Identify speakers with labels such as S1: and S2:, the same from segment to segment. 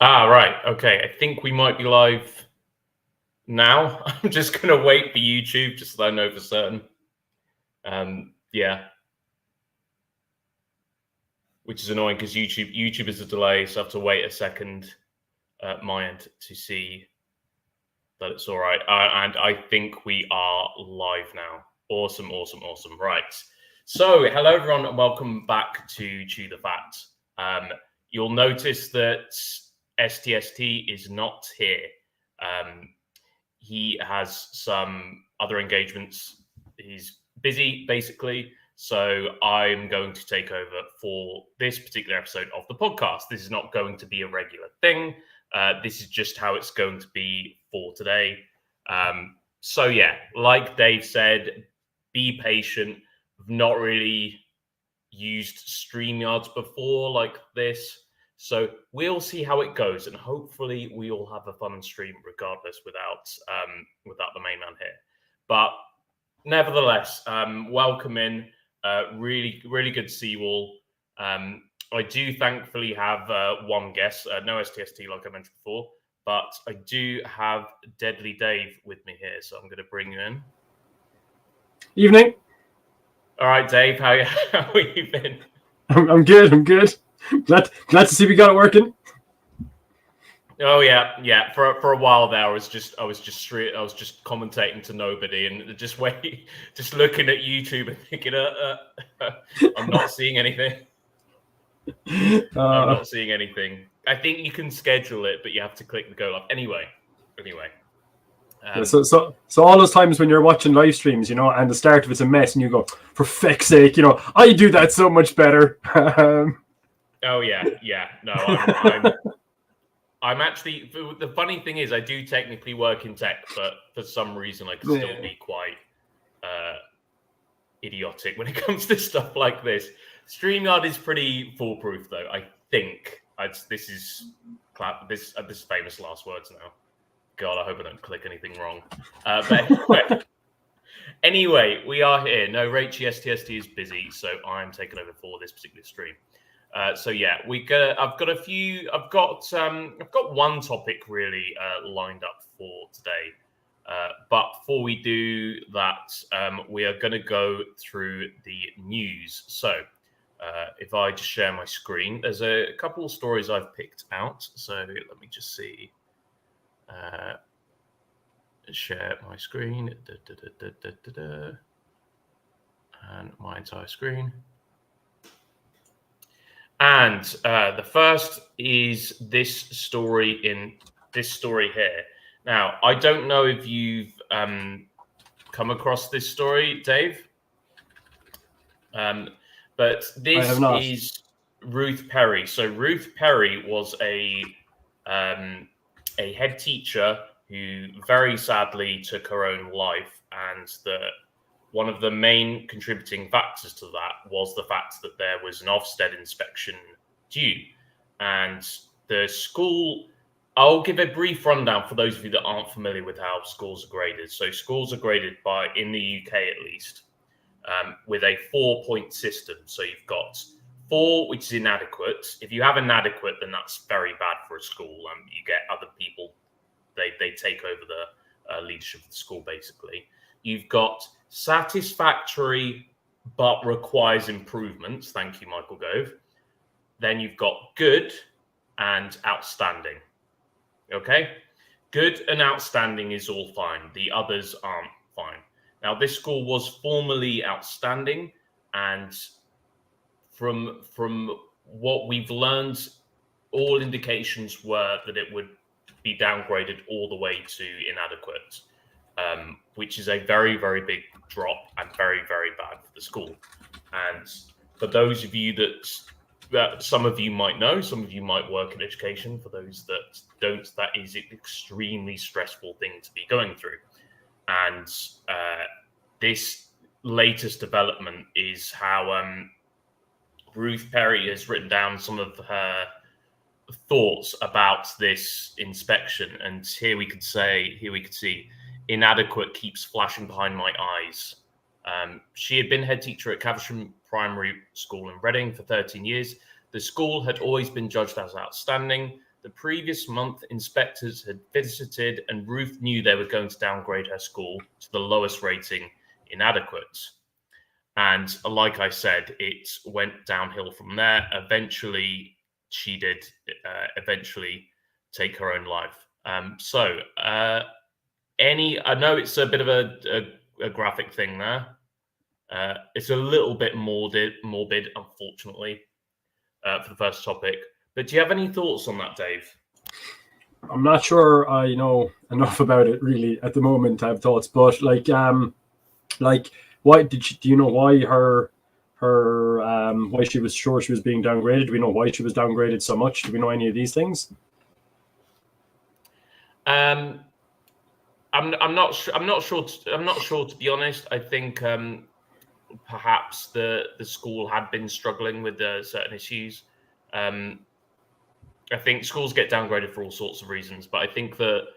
S1: Right. Okay. I think we might be live now. I'm just going to wait for YouTube just so I know for certain. Yeah. Which is annoying because YouTube is a delay, so I have to wait a second at my end to see that it's all right. And I think we are live now. Awesome. Right. So, hello everyone, and welcome back to Chew the Fat. You'll notice that STST is not here. He has some other engagements. He's busy, basically. So I'm going to take over for this particular episode of the podcast. This is not going to be a regular thing. This is just how it's going to be for today. So yeah, like Dave said, be patient. I've not really used StreamYards before like this. So we'll see how it goes, and hopefully we all have a fun stream regardless without the main man here. But nevertheless, welcome in. Really good to see you all. I do thankfully have one guest, no STST like I mentioned before, but I do have Deadly Dave with me here, so I'm going to bring you in.
S2: Evening.
S1: All right, Dave, how have you been?
S2: I'm good. Glad to see we got it working.
S1: Oh yeah. For a while there, I was just commentating to nobody and just looking at YouTube and thinking, I'm not seeing anything. I'm not seeing anything. I think you can schedule it, but you have to click the go live. Anyway.
S2: So all those times when you're watching live streams, and the start of it's a mess, and you go, for feck's sake, I do that so much better.
S1: Oh yeah. No, I'm actually. The funny thing is, I do technically work in tech, but for some reason, I can still be quite idiotic when it comes to stuff like this. StreamYard is pretty foolproof, though. I think this is famous last words now. God, I hope I don't click anything wrong. But anyway, we are here. No, Rachie STST is busy, so I'm taking over for this particular stream. So yeah, I've got one topic really lined up for today. But before we do that, we are going to go through the news. So if I just share my screen, there's a couple of stories I've picked out. So let me just see. Share my screen. And my entire screen. And the first is this story here. Now, I don't know if you've come across this story, Dave, but this is Ruth Perry. So Ruth Perry was a head teacher who very sadly took her own life, and one of the main contributing factors to that was the fact that there was an Ofsted inspection due. And the school, I'll give a brief rundown for those of you that aren't familiar with how schools are graded. So schools are graded in the UK at least, with a 4-point system. So you've got 4, which is inadequate. If you have inadequate, then that's very bad for a school. You get other people, they take over the leadership of the school, basically. You've got satisfactory but requires improvements. Thank you, Michael Gove. Then you've got good and outstanding. Okay? Good and outstanding is all fine. The others aren't fine. Now, this school was formerly outstanding, and from what we've learned, all indications were that it would be downgraded all the way to inadequate. Which is a very, very big drop and very, very bad for the school. And for those of you that some of you might know, some of you might work in education. For those that don't, that is an extremely stressful thing to be going through. And this latest development is how Ruth Perry has written down some of her thoughts about this inspection. And here we could see, inadequate keeps flashing behind my eyes. She had been head teacher at Caversham Primary School in Reading for 13 years. The school had always been judged as outstanding. The the previous month, inspectors had visited, and Ruth knew they were going to downgrade her school to the lowest rating, inadequate. And like I said, it went downhill from there. Eventually, she did take her own life. I know it's a bit of a graphic thing there. It's a little bit morbid, unfortunately, for the first topic. But do you have any thoughts on that, Dave?
S2: I'm not sure I know enough about it really at the moment. I have thoughts, but why do you know why why she was sure she was being downgraded? Do we know why she was downgraded so much? Do we know any of these things?
S1: I'm not sure. I'm not sure to be honest. I think perhaps the school had been struggling with certain issues. I think schools get downgraded for all sorts of reasons, but I think that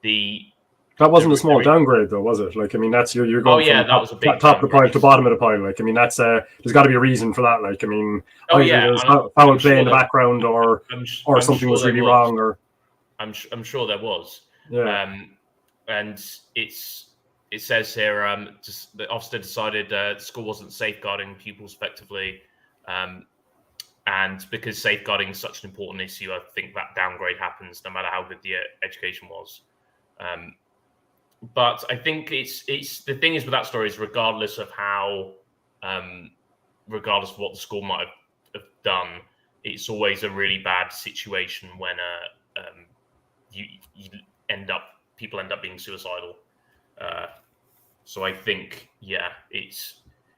S2: that wasn't a small downgrade, though, was it? Like, I mean, that's you're going from
S1: that was a big
S2: top of the pile to bottom of the pile. Like, I mean, that's there's got to be a reason for that. Like, I mean, there's foul play in the background, or something was really wrong, or
S1: I'm sure there was.
S2: Yeah.
S1: And it says here just that Ofsted decided the school wasn't safeguarding pupils effectively. And because safeguarding is such an important issue, I think that downgrade happens no matter how good the education was. But I think it's the thing is with that story is regardless of what the school might have done, it's always a really bad situation when people end up being suicidal. So I think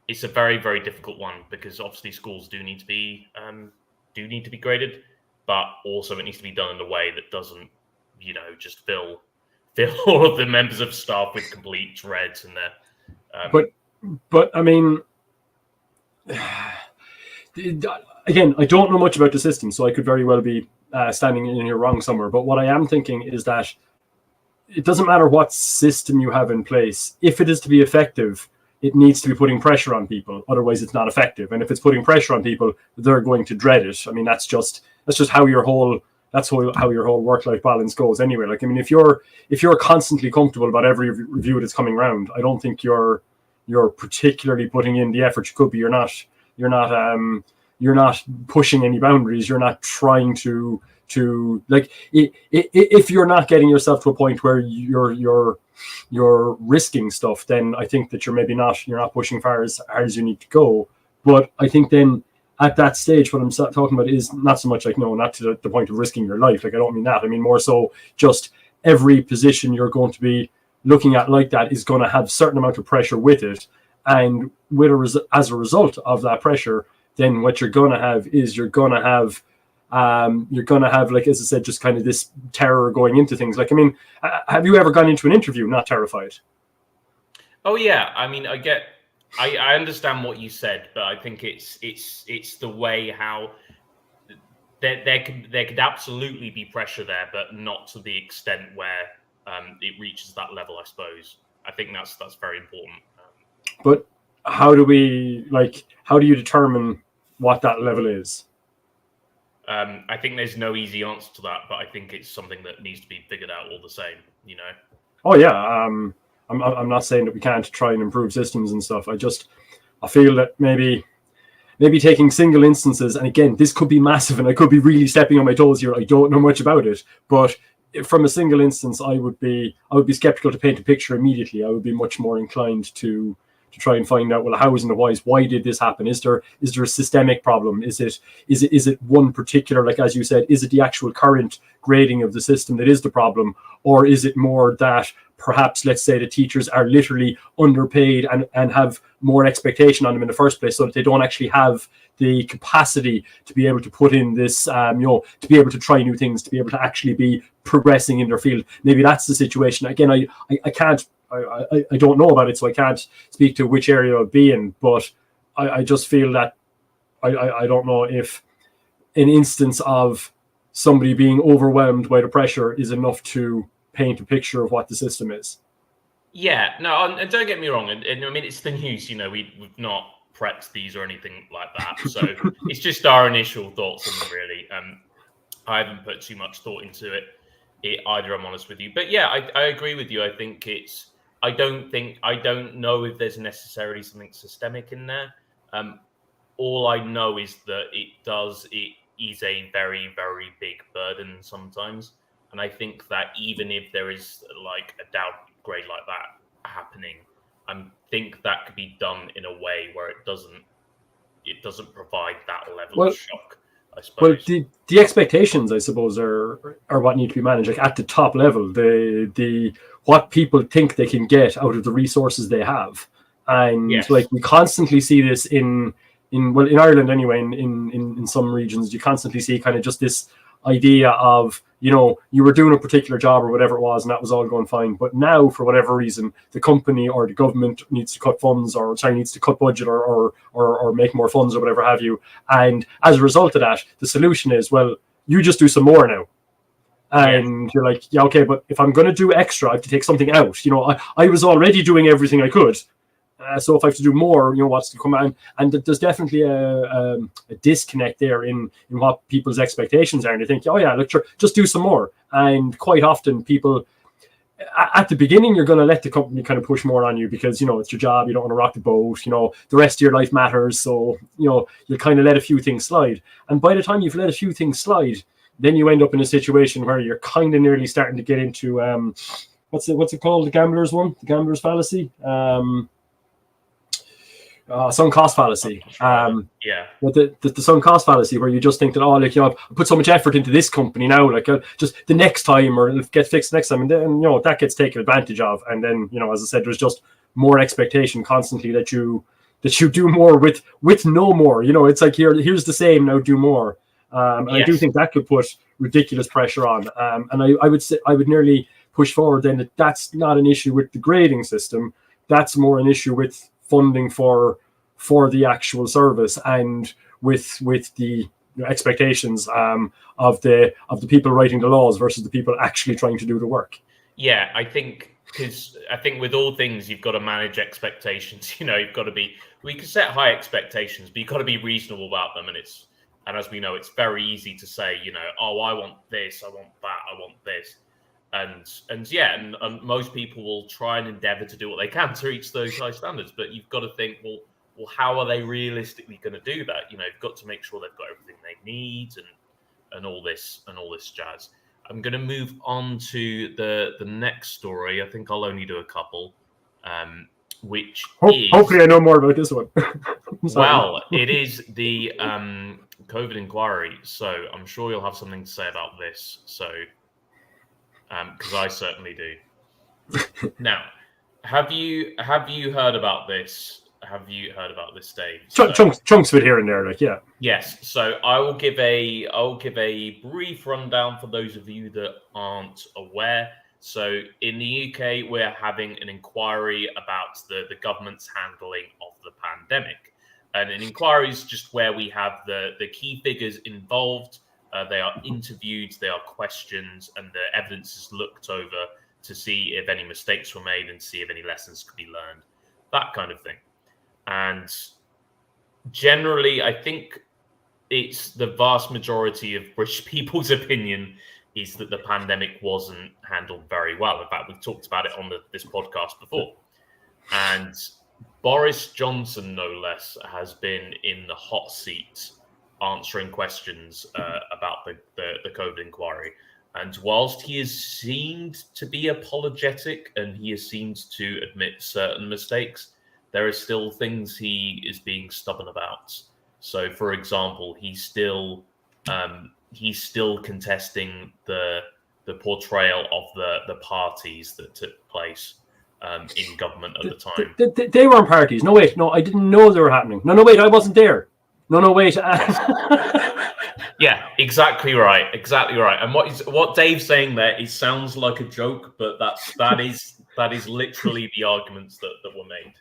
S1: it's a very, very difficult one because obviously schools do need to be graded, but also it needs to be done in a way that doesn't, just fill all of the members of staff with complete dread and their.
S2: But I mean, again, I don't know much about the system, so I could very well be standing in here wrong somewhere. But what I am thinking is that it doesn't matter what system you have in place. If it is to be effective, it needs to be putting pressure on people. Otherwise, it's not effective. And if it's putting pressure on people, they're going to dread it. I mean, that's just how your whole work-life balance goes anyway. Like, I mean, if you're constantly comfortable about every review that's coming around, I don't think you're particularly putting in the effort you could be. You're not pushing any boundaries. You're not trying to like, if you're not getting yourself to a point where you're risking stuff, then I think that you're not pushing far as hard as you need to go. But I think then at that stage, what I'm talking about is not so much like, no, not to the point of risking your life. Like, I don't mean that. I mean more so just every position you're going to be looking at like that is going to have a certain amount of pressure with it. And as a result of that pressure, then what you're going to have is you're going to have, like, as I said, just kind of this terror going into things. Like, I mean, have you ever gone into an interview not terrified?
S1: Oh yeah, I mean, I understand what you said, but I think it's the way how there could absolutely be pressure there, but not to the extent where it reaches that level. I suppose I think that's very important.
S2: But how do you determine what that level is?
S1: I think there's no easy answer to that, but I think it's something that needs to be figured out all the same,
S2: Oh yeah. I'm not saying that we can't try and improve systems and stuff. I feel that maybe taking single instances, and again, this could be massive and I could be really stepping on my toes here. I don't know much about it, but from a single instance, I would be skeptical to paint a picture immediately. I would be much more inclined to try and find out, well, how is and why did this happen? Is there a systemic problem? Is it one particular, like as you said, is it the actual current grading of the system that is the problem, or is it more that perhaps, let's say, the teachers are literally underpaid and have more expectation on them in the first place, so that they don't actually have the capacity to be able to put in this, to be able to try new things, to be able to actually be progressing in their field. Maybe that's the situation. Again, I can't. I don't know about it, so I can't speak to which area I'll be in, but I just feel that I don't know if an instance of somebody being overwhelmed by the pressure is enough to paint a picture of what the system is.
S1: Yeah, no, and don't get me wrong, and I mean, it's the news, we've not prepped these or anything like that, so it's just our initial thoughts on them, really. I haven't put too much thought into it either. I'm honest with you, but yeah, I agree with you. I think it's. I don't know if there's necessarily something systemic in there. All I know is that it is a very, very big burden sometimes. And I think that even if there is like a downgrade like that happening, I think that could be done in a way where it doesn't provide that level of shock, I suppose.
S2: Well, the expectations, I suppose, are what need to be managed, like at the top level. The what people think they can get out of the resources they have, and
S1: Yes.
S2: like we constantly see this in Ireland anyway. In some regions, you constantly see kind of just this idea of, you were doing a particular job or whatever it was, and that was all going fine. But now, for whatever reason, the company or the government needs to cut funds, or needs to cut budget, or make more funds, or whatever have you. And as a result of that, the solution is, well, you just do some more now. And you're like, yeah, okay, but if I'm going to do extra, I have to take something out. I was already doing everything I could. So if I have to do more, what's to come out? And there's definitely a disconnect there in what people's expectations are. And they think, oh yeah, look, sure, just do some more. And quite often people, at the beginning, you're going to let the company kind of push more on you because, it's your job. You don't want to rock the boat. The rest of your life matters. So, you'll kind of let a few things slide. And by the time you've let a few things slide, then you end up in a situation where you're kind of nearly starting to get into, what's it called? The gambler's fallacy. Sunk cost fallacy. But the sunk cost fallacy, where you just think that, I put so much effort into this company now, like just the next time, or it'll get fixed next time, and then that gets taken advantage of, and then as I said, there's just more expectation constantly that you do more with no more. It's like, here's the same, now do more. And I do think that could put ridiculous pressure on. And I would nearly push forward then that's not an issue with the grading system. That's more an issue with funding for the actual service, and with the expectations of the people writing the laws versus the people actually trying to do the work.
S1: Yeah, I think with all things, you've got to manage expectations. You've got to we can set high expectations, but you've got to be reasonable about them. And as we know, it's very easy to say, oh, I want this, I want that, I want this. And most people will try and endeavor to do what they can to reach those high standards. But you've got to think, well, how are they realistically going to do that? You've got to make sure they've got everything they need and all this jazz. I'm going to move on to the next story. I think I'll only do a couple, which is...
S2: Hopefully I know more about this one.
S1: Well, it is the COVID inquiry. So I'm sure you'll have something to say about this. So... because I certainly do. Now, have you heard about this? Have you heard about this, Dave?
S2: Chunks of it here and there, like, yeah.
S1: Yes. So I'll give a brief rundown for those of you that aren't aware. So in the UK, we're having an inquiry about the government's handling of the pandemic, and an inquiry is just where we have the key figures involved. They are interviewed, they are questioned, and the evidence is looked over to see if any mistakes were made and see if any lessons could be learned, that kind of thing. And generally, I think it's the vast majority of British people's opinion is that the pandemic wasn't handled very well. In fact, we've talked about it on this podcast before. And Boris Johnson, no less, has been in the hot seat answering questions about the COVID inquiry. And whilst he has seemed to be apologetic and he has seemed to admit certain mistakes, there are still things he is being stubborn about. So, for example, he's still contesting the portrayal of the parties that took place in government at the time.
S2: They weren't parties. No, wait. No, I didn't know they were happening. No, wait. I wasn't there. No, wait.
S1: Yeah, exactly right. And what Dave's saying there, it sounds like a joke, but that is literally the arguments that were made.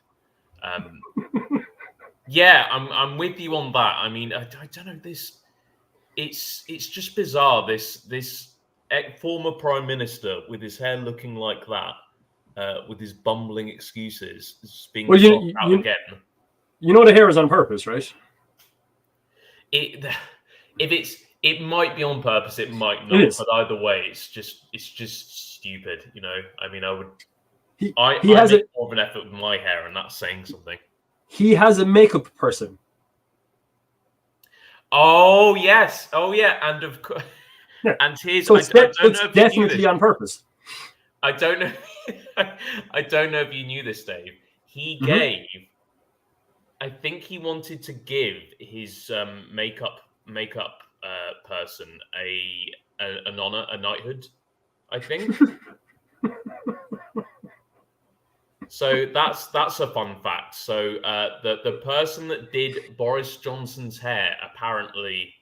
S1: Yeah, I'm with you on that. I mean, I don't know, this. It's just bizarre. This former prime minister with his hair looking like that, with his bumbling excuses, is being out again. You
S2: know the hair is on purpose, right?
S1: If It might be on purpose, it might
S2: It
S1: not,
S2: is.
S1: but either way, it's just stupid, you know. I mean, I
S2: He has
S1: make more of an effort with my hair, and that's saying something.
S2: He has a makeup person.
S1: Oh yes, oh yeah, and of course,
S2: Yeah.
S1: and here's
S2: So
S1: I don't know if you knew
S2: definitely
S1: this.
S2: on purpose.
S1: I don't know. I don't know if you knew this, Dave. He
S2: Mhm.
S1: gave. I think he wanted to give his makeup person an honor, a knighthood. I think. So that's a fun fact. So the person that did Boris Johnson's hair apparently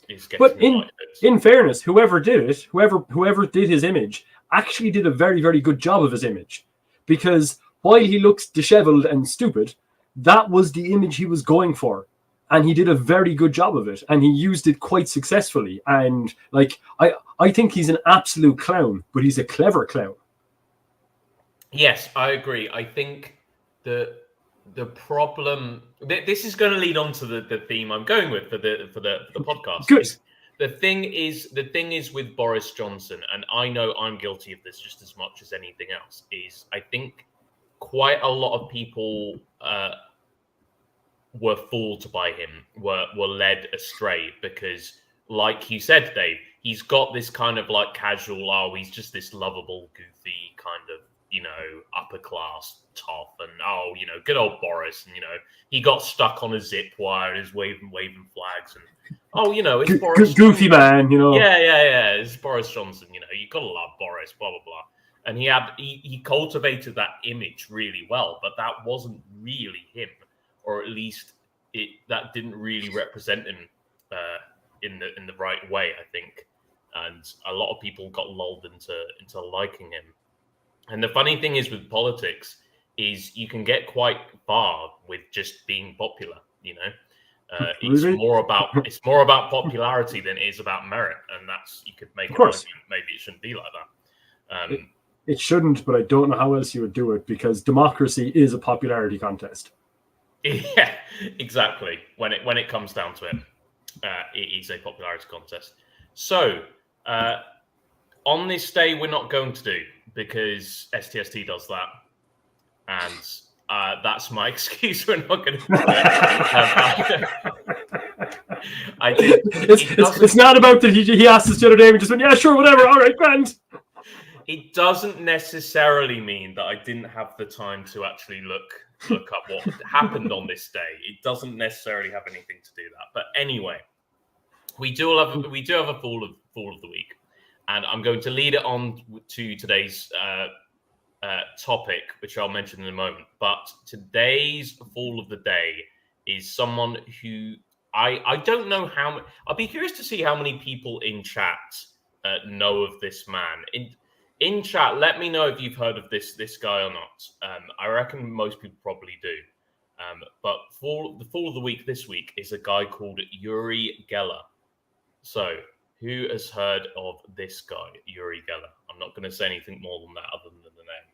S1: is
S2: But
S1: getting a knighthood.
S2: in fairness, whoever did it, whoever did his image, actually did a very, very good job of his image, because while he looks disheveled and stupid, that was the image he was going for, and he did a very good job of it, and he used it quite successfully. And like, I think he's an absolute clown, but he's a clever clown.
S1: Yes, I agree. I think the problem this is going to lead on to the theme I'm going with for the podcast.
S2: Good.
S1: The thing is with Boris Johnson, and I know I'm guilty of this just as much as anything else, is I think quite a lot of people were fooled by him, were led astray, because, like you said, Dave, he's got this kind of like casual, oh, he's just this lovable, goofy kind of, you know, upper class top, and oh, you know, good old Boris, and you know, he got stuck on a zip wire and is waving flags, and oh, you know, it's Boris
S2: Goofy man, you know.
S1: yeah, it's Boris Johnson, you know, you gotta love Boris, blah blah blah. And he cultivated that image really well, but that wasn't really him, or at least that didn't really represent him in the right way, I think. And a lot of people got lulled into liking him. And the funny thing is with politics is you can get quite far with just being popular, you know. It's more about popularity than it is about merit, and that's, you could make an argument maybe it shouldn't be like that.
S2: It shouldn't, but I don't know how else you would do it, because democracy is a popularity contest.
S1: Yeah, exactly. When it comes down to it, it is a popularity contest. So on this day, we're not going to do, because STST does that, and that's my excuse. We're not going to do it. I did.
S2: It's not about that he asked us the other day and we just went, yeah, sure, whatever, all right, grand.
S1: It doesn't necessarily mean that I didn't have the time to actually look up what happened on this day. It doesn't necessarily have anything to do that. But anyway, we do have a fool of the week, and I'm going to lead it on to today's topic, which I'll mention in a moment. But today's fool of the day is someone who I don't know how. I'll be curious to see how many people in chat know of this man. In chat, let me know if you've heard of this guy or not. I reckon most people probably do. But the fool of the week this week is a guy called Yuri Geller. So, who has heard of this guy, Yuri Geller? I'm not going to say anything more than that other than the name.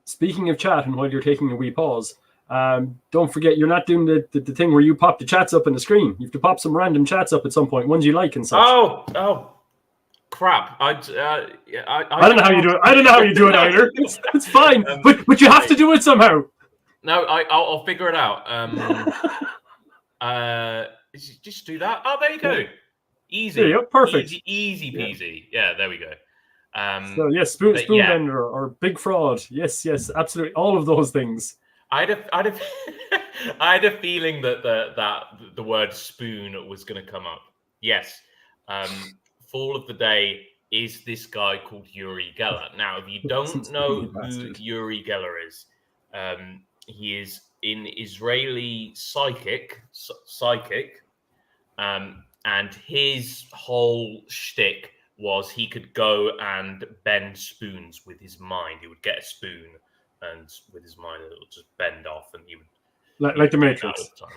S2: Speaking of chat, and while you're taking a wee pause, don't forget, you're not doing the thing where you pop the chats up on the screen. You have to pop some random chats up at some point, ones you like and such.
S1: Oh. Crap! I
S2: don't know how you do it. I don't know how you do it either. It's fine, but you have to do it somehow.
S1: No, I'll figure it out. Just do that. Oh, there you go. Easy.
S2: There you go. Perfect.
S1: Easy peasy. Yeah, there we go.
S2: So yes, spoon vendor or big fraud. Yes, absolutely, all of those things.
S1: I had a feeling that the word spoon was going to come up. Yes. Fool of the day is this guy called Yuri Geller. Now, if you don't know who Yuri Geller is, he is an Israeli psychic, and his whole shtick was he could go and bend spoons with his mind. He would get a spoon, and with his mind, it would just bend off, and he would
S2: like the Matrix.
S1: All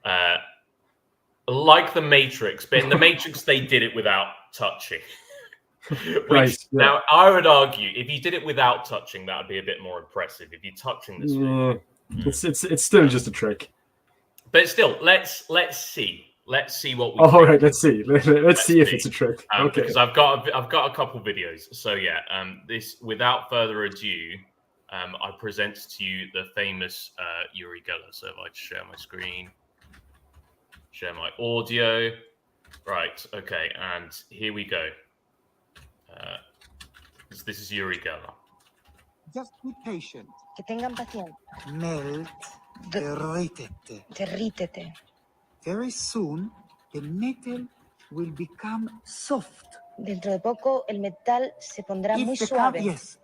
S1: the time. Like the Matrix, but in the Matrix they did it without touching. Now I would argue if you did it without touching, that would be a bit more impressive. If you're touching this,
S2: it's still just a trick.
S1: But still, let's see. let's see what we.
S2: All right, let's see. Let's see if it's a trick. Okay.
S1: Because I've got a couple videos. So yeah, this without further ado, I present to you the famous Yuri Geller. So if I share my screen, share my audio, right? Okay, and here we go. This is Yuri Geller.
S3: Just be patient.
S4: Que tengan paciencia.
S3: Melt, derrítete.
S4: Derrítete.
S3: Very soon, the metal will become soft.
S4: Dentro de poco el metal se pondrá muy suave.
S3: Yes,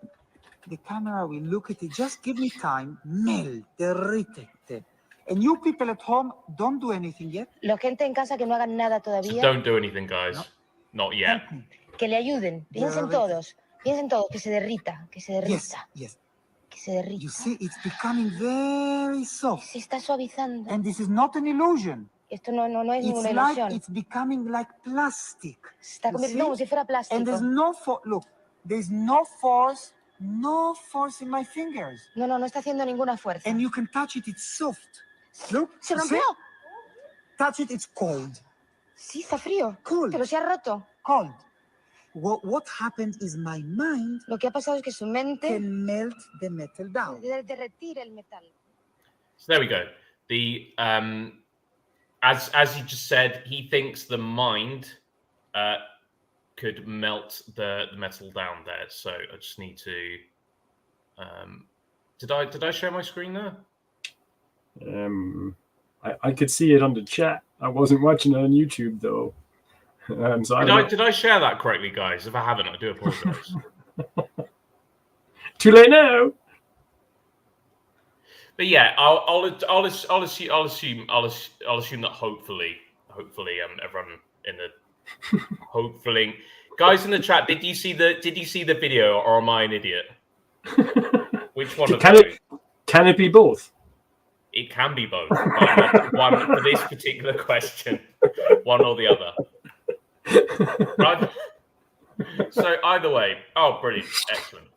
S3: the camera will look at it. Just give me time. Melt, derrítete. And you people at home, don't do anything yet.
S4: La gente en casa que no hagan nada todavía.
S1: So don't do anything, guys. No. Not yet.
S4: Que le ayuden. Piensen todos, que se derrita, que se derrita.
S3: Yes.
S4: Que se derrita.
S3: You see, it's becoming very soft.
S4: Se está suavizando.
S3: And this is not an illusion.
S4: Esto no es ninguna
S3: It's
S4: ilusión.
S3: it's becoming like plastic.
S4: Se está convirtiendo como si fuera plástico.
S3: And there's no force, no force in my fingers.
S4: No está haciendo ninguna fuerza.
S3: And you can touch it, it's soft. Look,
S4: se rompió.
S3: Touch it, it's cold.
S4: Sí, está frío.
S3: Cold.
S4: Pero se ha roto.
S3: Cold. What happened is my mind
S4: Lo que ha pasado es que su mente
S3: can melt the metal down.
S4: Derretir el metal.
S1: So there we go. The as you just said, he thinks the mind could melt the metal down there. So I just need to. Did I share my screen there?
S2: I could see it on the chat. I wasn't watching it on YouTube though.
S1: Did I share that correctly, guys? If I haven't, I do apologize.
S2: Too late now.
S1: But yeah, I'll assume that hopefully everyone in the hopefully guys in the chat, did you see the video, or am I an idiot? Which one of those?
S2: Can it be both?
S1: It can be both. One for this particular question, one or the other. Right. So either way, brilliant, excellent.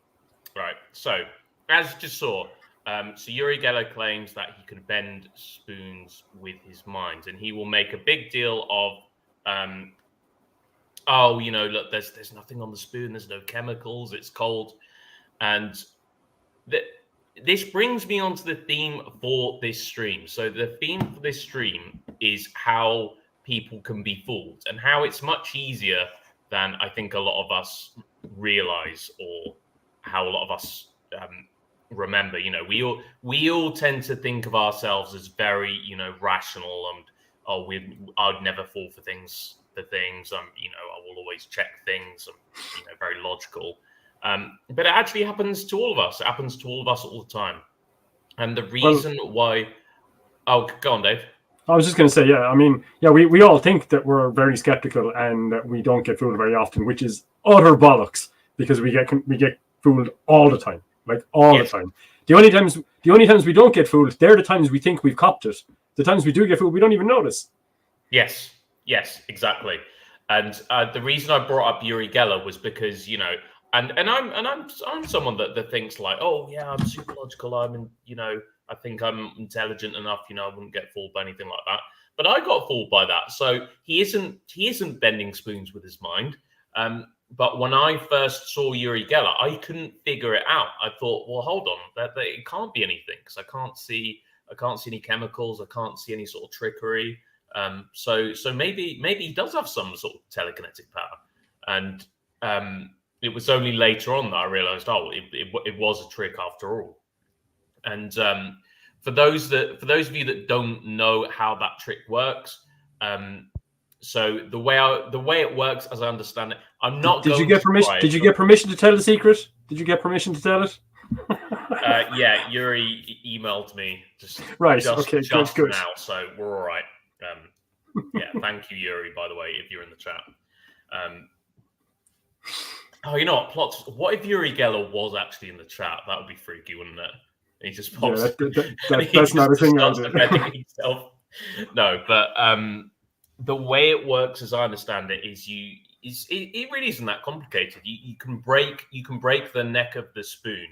S1: Right. So as you just saw, so Yuri Geller claims that he can bend spoons with his mind, and he will make a big deal of, look, there's nothing on the spoon, there's no chemicals, it's cold, and this brings me onto the theme for this stream. So the theme for this stream is how people can be fooled, and how it's much easier than I think a lot of us realize, or how a lot of us remember. We all tend to think of ourselves as very, rational, and I'd never fall for things. I will always check things. I'm, very logical. But it actually happens to all of us. It happens to all of us all the time. And the reason why... Oh, go on, Dave.
S2: I was just going to say, we all think that we're very skeptical and that we don't get fooled very often, which is utter bollocks, because we get fooled all the time, the time. The only times we don't get fooled, they're the times we think we've copped it. The times we do get fooled, we don't even notice. Yes,
S1: exactly. And the reason I brought up Yuri Geller was because, and I'm someone that thinks like, oh yeah, I'm super logical. I think I'm intelligent enough. I wouldn't get fooled by anything like that. But I got fooled by that. So he isn't bending spoons with his mind. But when I first saw Yuri Geller, I couldn't figure it out. I thought, well, hold on, that it can't be anything, because I can't see any chemicals. I can't see any sort of trickery. So maybe he does have some sort of telekinetic power. And it was only later on that I realized, it was a trick after all. And for those of you that don't know how that trick works, so the way it works, as I understand it, I'm not.
S2: Did you get permission? Did you get permission to tell the secret? Did you get permission to tell it?
S1: Yeah, Yuri emailed me just
S2: good.
S1: Now, so we're all right. Yeah, thank you, Yuri. By the way, if you're in the chat. You know what? Plots. What if Yuri Geller was actually in the chat? That would be freaky, wouldn't it? He just pops.
S2: Yeah, that's not a thing.
S1: No, but the way it works, as I understand it, is it really isn't that complicated. You can break the neck of the spoon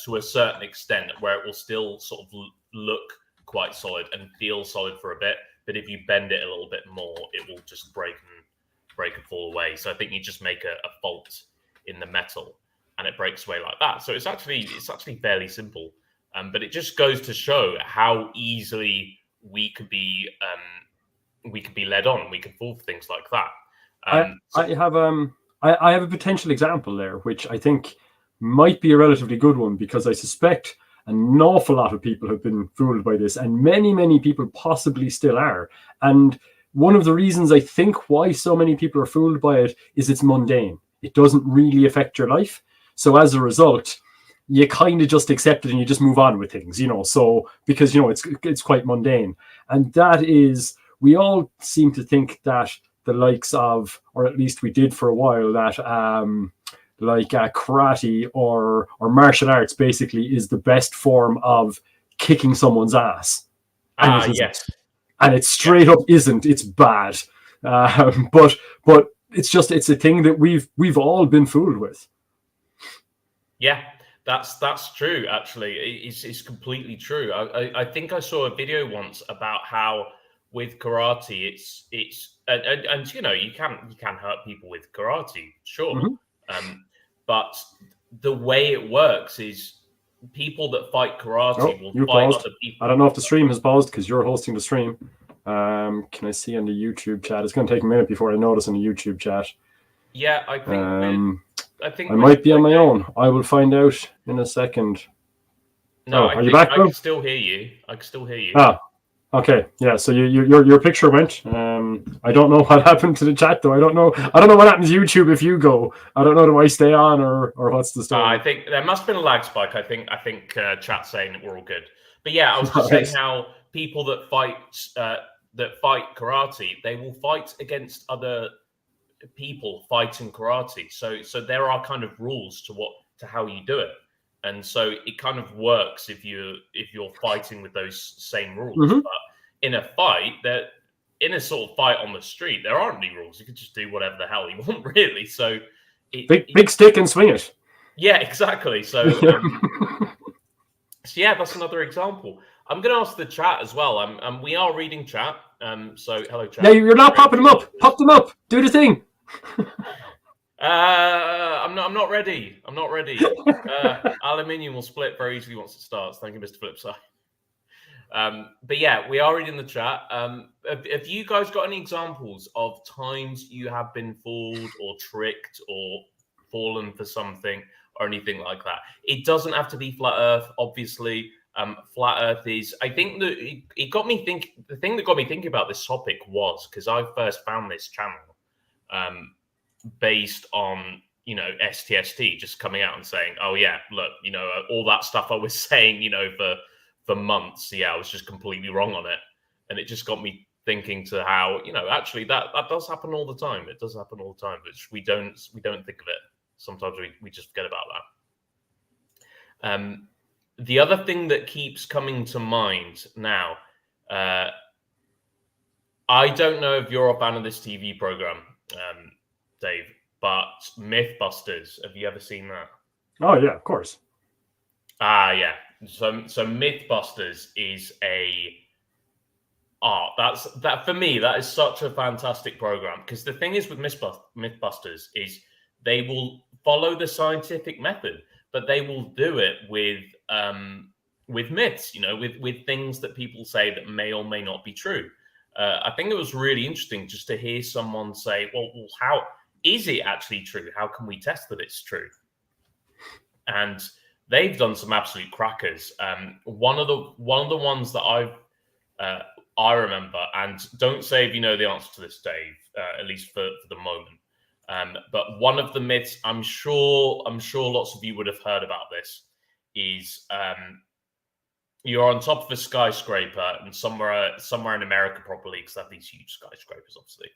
S1: to a certain extent, where it will still sort of look quite solid and feel solid for a bit. but if you bend it a little bit more, it will just break and fall away. So I think you just make a fault in the metal, and it breaks away like that. So it's actually fairly simple, but it just goes to show how easily we could be led on. We could fall for things like that.
S2: I have a potential example there, which I think might be a relatively good one, because I suspect an awful lot of people have been fooled by this, and many people possibly still are. And one of the reasons I think why so many people are fooled by it is it's mundane. It doesn't really affect your life. So as a result, you kind of just accept it and you just move on with things, So because, it's quite mundane. And that is, we all seem to think that the likes of, or at least we did for a while, that karate or martial arts basically is the best form of kicking someone's ass. And
S1: yes.
S2: And it straight up isn't. It's bad. But it's a thing that we've all been fooled with.
S1: Yeah, that's true. Actually, it's completely true. I think I saw a video once about how with karate, it's and you can hurt people with karate, sure.
S2: Mm-hmm.
S1: But the way it works is people that fight karate will fight other people.
S2: I don't know if the stream has paused because you're hosting the stream. Can I see on the YouTube chat? It's going to take a minute before I notice on the YouTube chat.
S1: Yeah, I think
S2: I might be on my own. I will find out in a second.
S1: No,
S2: are you back?
S1: I can still hear you.
S2: Okay. Yeah. So your picture went. I don't know what happened to the chat though. I don't know what happens to YouTube if you go. I don't know. Do I stay on or what's the story?
S1: I think there must have been a lag spike. I think chat's saying that we're all good. But yeah, I was just saying how people that fight karate, they will fight against other people fighting karate. So there are kind of rules to how you do it. And so it kind of works if you're fighting with those same rules.
S2: Mm-hmm.
S1: But in a fight, in a sort of fight on the street, there aren't any rules. You can just do whatever the hell you want, really. So
S2: big stick and swing it.
S1: Yeah, exactly. So yeah, that's another example. I'm going to ask the chat as well. We are reading chat. So hello, chat.
S2: Yeah, you're not popping them up. Pop them up. Do the thing.
S1: I'm not ready. Aluminium will split very easily once it starts. Thank you, Mr. Flipside. But yeah, we are reading the chat. Have you guys got any examples of times you have been fooled or tricked or fallen for something or anything like that? It doesn't have to be flat Earth, obviously. Flat Earth is, I think that it got me thinking. The thing that got me thinking about this topic was because I first found this channel based on STST just coming out and saying, oh yeah, look, all that stuff I was saying, for months, yeah, I was just completely wrong on it. And it just got me thinking to how, actually that does happen all the time. It does happen all the time, but we don't think of it. Sometimes we just forget about that. The other thing that keeps coming to mind now, I don't know if you're a fan of this TV program, Dave, but Mythbusters, have you ever seen that?
S2: Oh yeah, of course.
S1: Yeah. So Mythbusters is that for me, that is such a fantastic program, because the thing is with Mythbusters is they will follow the scientific method, but they will do it with myths, with things that people say that may or may not be true. I think it was really interesting just to hear someone say, well, how is it actually true? How can we test that it's true? And they've done some absolute crackers. One of the ones that I remember, and don't say if you know the answer to this, Dave, at least for the moment. But one of the myths, I'm sure lots of you would have heard about this, is you're on top of a skyscraper, and somewhere in America, probably, because they have these huge skyscrapers, obviously,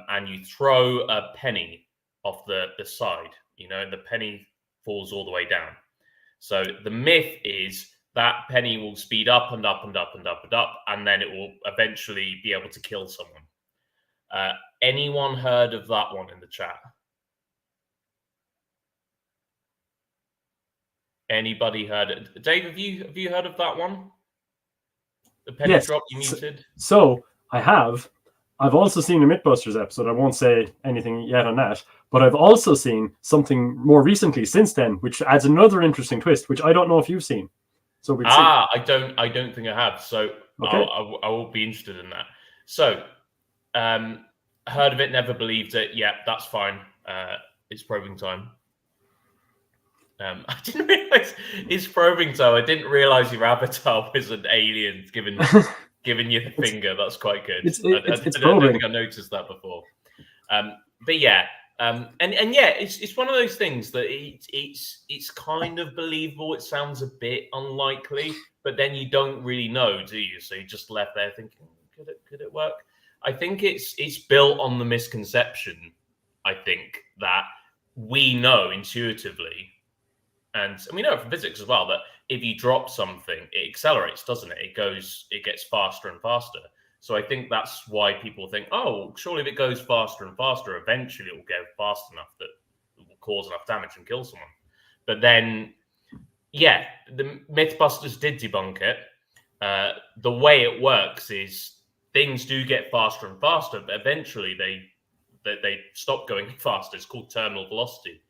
S1: and you throw a penny off the side, and the penny falls all the way down. So the myth is that penny will speed up and up and up and up and up, and then it will eventually be able to kill someone. Anyone heard of that one in the chat? Anybody heard it? Dave, have you heard of that one? The penny drop, you muted?
S2: So I have. I've also seen a Mythbusters episode. I won't say anything yet on that, but I've also seen something more recently since then, which adds another interesting twist, which I don't know if you've seen. So we'll see.
S1: I don't think I have. So
S2: Okay.
S1: I will be interested in that. So, heard of it, never believed it. Yeah, that's fine. It's probing time. I didn't realize it's probing time. I didn't realize your avatar was an alien giving you the finger. That's quite good. I don't think I noticed that before. But yeah, and yeah, it's one of those things that it's kind of believable. It sounds a bit unlikely, but then you don't really know, do you? So you're just left there thinking, could it work? I think it's built on the misconception, I think, that we know intuitively, and we know from physics as well, that if you drop something, it accelerates, doesn't it? It gets faster and faster. So I think that's why people think, oh, surely if it goes faster and faster, eventually it will go fast enough that it will cause enough damage and kill someone. But then, yeah, the Mythbusters did debunk it. The way it works is things do get faster and faster, but eventually they stop going faster. It's called terminal velocity.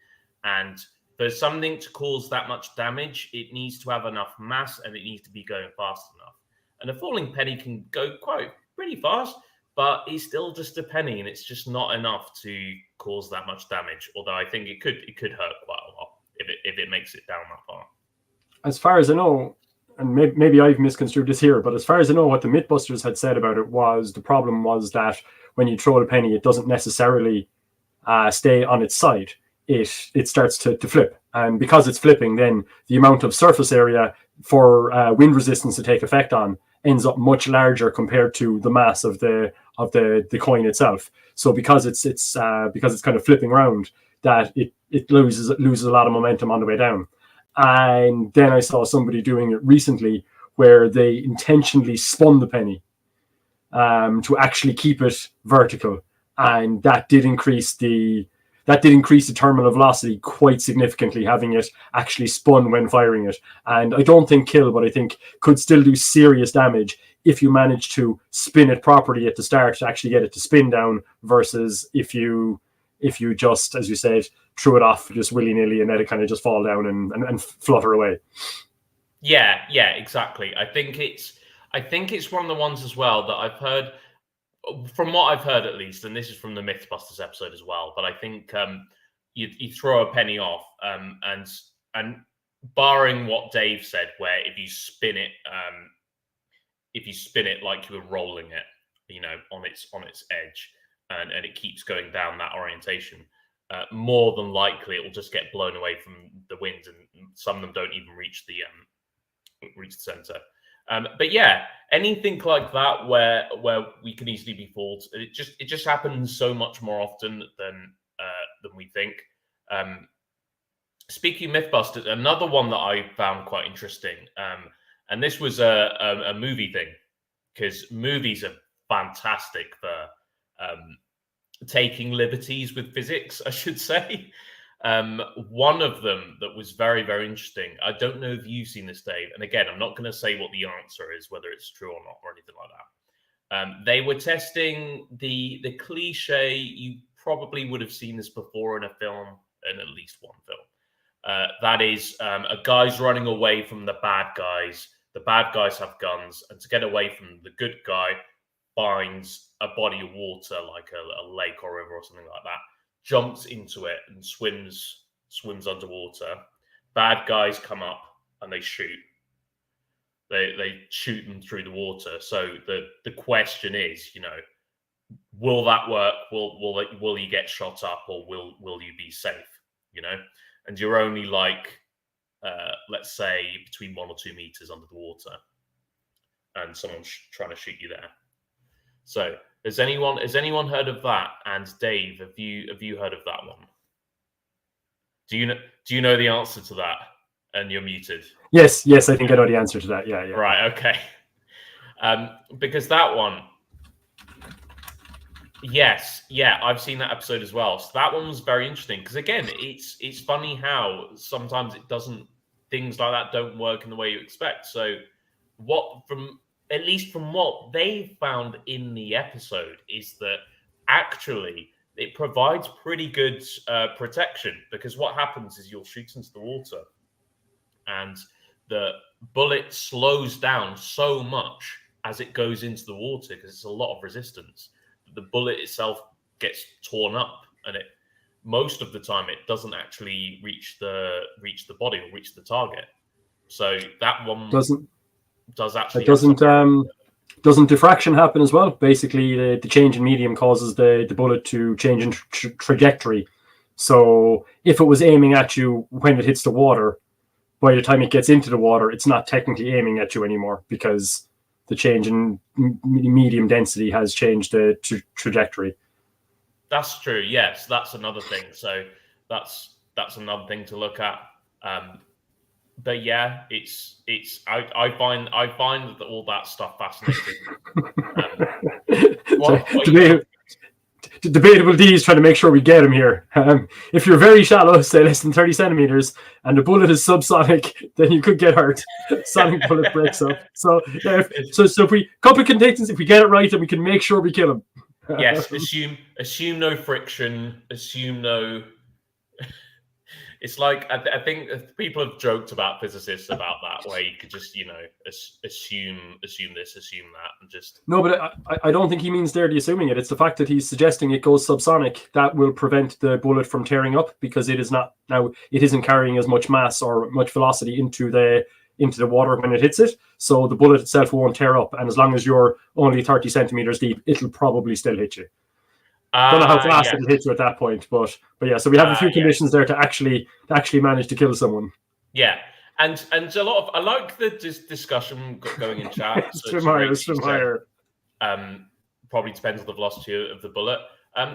S1: And for something to cause that much damage, it needs to have enough mass and it needs to be going fast enough. And a falling penny can go pretty fast, but it's still just a penny, and it's just not enough to cause that much damage. Although I think it could hurt quite a lot if it makes it down that far.
S2: As far as I know, and maybe I've misconstrued this here, but as far as I know, what the Mythbusters had said about it was the problem was that when you throw the penny, it doesn't necessarily stay on its side. It starts to flip, and because it's flipping, then the amount of surface area for wind resistance to take effect on ends up much larger compared to the mass of the coin itself. So because it's kind of flipping around, that it loses a lot of momentum on the way down. And then I saw somebody doing it recently where they intentionally spun the penny to actually keep it vertical, and that did increase the terminal velocity quite significantly, having it actually spun when firing it. And I don't think kill, but I think could still do serious damage if you manage to spin it properly at the start to actually get it to spin down, versus if you just, as you said, threw it off just willy-nilly and let it kind of just fall down and flutter away.
S1: Yeah, exactly. I think it's one of the ones as well that I've heard, from what I've heard at least, and this is from the Mythbusters episode as well, but I think you throw a penny off, and barring what Dave said, where if you spin it like you were rolling it, on its edge, and it keeps going down that orientation, more than likely it will just get blown away from the wind, and some of them don't even reach the center. But yeah, anything like that where we can easily be fooled, it just happens so much more often than we think. Speaking of Mythbusters, another one that I found quite interesting, and this was a movie thing, because movies are fantastic for taking liberties with physics, I should say. One of them that was very, very interesting. I don't know if you've seen this, Dave. And again, I'm not going to say what the answer is, whether it's true or not, or anything like that. They were testing the cliche. You probably would have seen this before in a film, in at least one film. That is, a guy's running away from the bad guys. The bad guys have guns, and to get away from the good guy, finds a body of water, like a lake or river or something like that, jumps into it and swims underwater. Bad guys come up and they shoot. They shoot them through the water. So the question is, will that work? Will you get shot up, or will you be safe? And you're only like, let's say, between 1 or 2 meters under the water, and someone's trying to shoot you there. So has anyone heard of that? And Dave, have you heard of that one? Do you know the answer to that? And you're muted.
S2: Yes, I think I know the answer to that. Yeah.
S1: Right, okay. Because that one, yes, I've seen that episode as well. So that one was very interesting, because again, it's funny how sometimes things like that don't work in the way you expect. So at least from what they found in the episode, is that actually it provides pretty good protection, because what happens is you'll shoot into the water and the bullet slows down so much as it goes into the water, because it's a lot of resistance, that the bullet itself gets torn up, and it most of the time it doesn't actually reach the body or reach the target. So that one does actually
S2: doesn't diffraction happen as well? Basically, the change in medium causes the bullet to change in trajectory. So if it was aiming at you when it hits the water, by the time it gets into the water, it's not technically aiming at you anymore, because the change in medium density has changed the trajectory.
S1: That's true. Yes, that's another thing. So that's another thing to look at. But yeah, I find that all that stuff fascinating.
S2: Debatable D is trying to make sure we get him here. If you're very shallow, say less than 30 centimeters, and the bullet is subsonic, then you could get hurt. Sonic bullet breaks up. So if we couple of conditions, if we get it right, then we can make sure we kill him.
S1: Yes, assume no friction, assume no. It's like I think people have joked about physicists about that, where you could just assume this, assume that, and just.
S2: No, but I don't think he means there the assuming it. It's the fact that he's suggesting it goes subsonic that will prevent the bullet from tearing up, because it isn't carrying as much mass or much velocity into the water when it hits it. So the bullet itself won't tear up, and as long as you're only 30 centimeters deep, it'll probably still hit you. Don't know how fast it'll hit you at that point, but yeah. So we have a few conditions there to actually manage to kill someone.
S1: Yeah, and a lot of I like the discussion going in chat. Probably depends on the velocity of the bullet.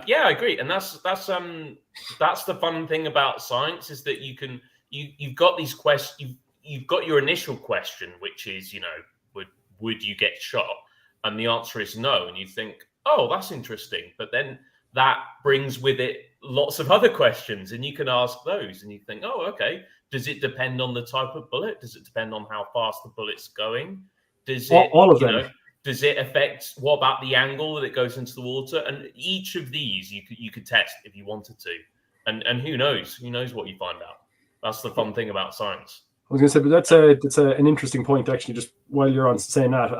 S1: Yeah, I agree, and that's the fun thing about science, is that you've got these questions. You've got your initial question, which is, would you get shot? And the answer is no. And you think, oh, that's interesting. But then that brings with it lots of other questions, and you can ask those. And you think, oh, okay. Does it depend on the type of bullet? Does it depend on how fast the bullet's going? Does it,
S2: all of them.
S1: Does it affect, what about the angle that it goes into the water? And each of these you could test if you wanted to. And who knows? Who knows what you find out? That's the fun thing about science.
S2: I was going to say, but that's an interesting point, actually, just while you're on saying that.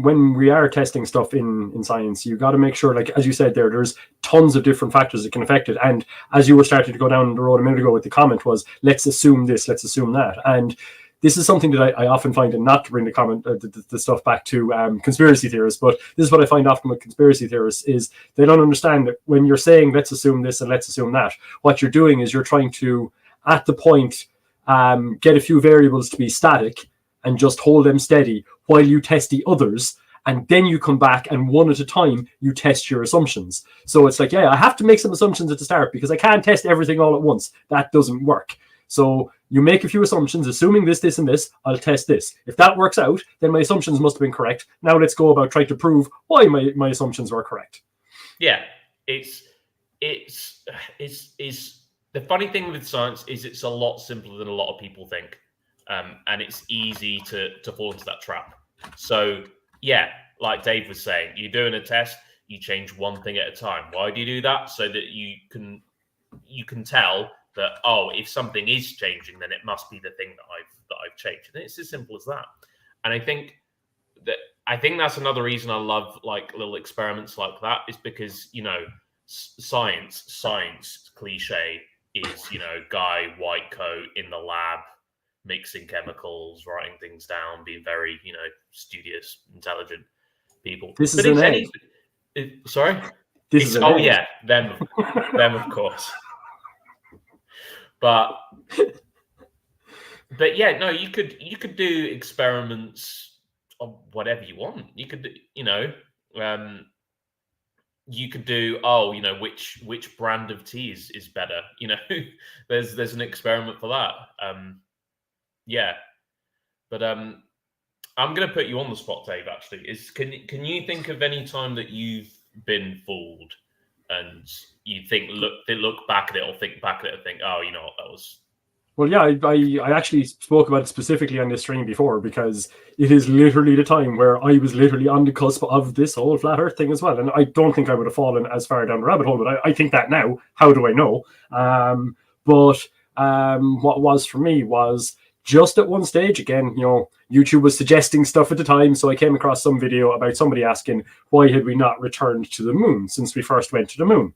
S2: When we are testing stuff in science, you got to make sure, like, as you said there's tons of different factors that can affect it. And as you were starting to go down the road a minute ago with the comment was, let's assume this, let's assume that. And this is something that I often find, and not to bring the stuff back to conspiracy theorists, but this is what I find often with conspiracy theorists, is they don't understand that when you're saying, let's assume this and let's assume that, what you're doing is you're trying to, at the point, get a few variables to be static and just hold them steady while you test the others, and then you come back and one at a time you test your assumptions. So it's like, yeah, I have to make some assumptions at the start because I can't test everything all at once. That doesn't work. So you make a few assumptions, assuming this, this, and this, I'll test this. If that works out, then my assumptions must have been correct. Now let's go about trying to prove why my assumptions were correct.
S1: Yeah, it's the funny thing with science is it's a lot simpler than a lot of people think. And it's easy to fall into that trap. So, yeah, like Dave was saying, you're doing a test, you change one thing at a time. Why do you do that? So that you can tell that, oh, if something is changing, then it must be the thing that I've changed. And it's as simple as that. And I think that's another reason I love like little experiments like that, is because, science cliche is, guy, white coat in the lab, mixing chemicals, writing things down, being very, studious, intelligent people.
S2: This is an egg.
S1: Sorry?
S2: This is an egg.
S1: Yeah, them of course. But yeah, no, you could do experiments of whatever you want. You could, you could do, which brand of tea is better. There's an experiment for that. Yeah, but I'm going to put you on the spot, Dave. Actually, can you think of any time that you've been fooled and you think look back at it or think back at it and think, oh, that
S2: Well, yeah, I actually spoke about it specifically on this stream before because it is literally the time where I was literally on the cusp of this whole flat Earth thing as well. And I don't think I would have fallen as far down the rabbit hole, but I think that now. How do I know? But what was for me was just at one stage, again, YouTube was suggesting stuff at the time. So I came across some video about somebody asking, why had we not returned to the moon since we first went to the moon?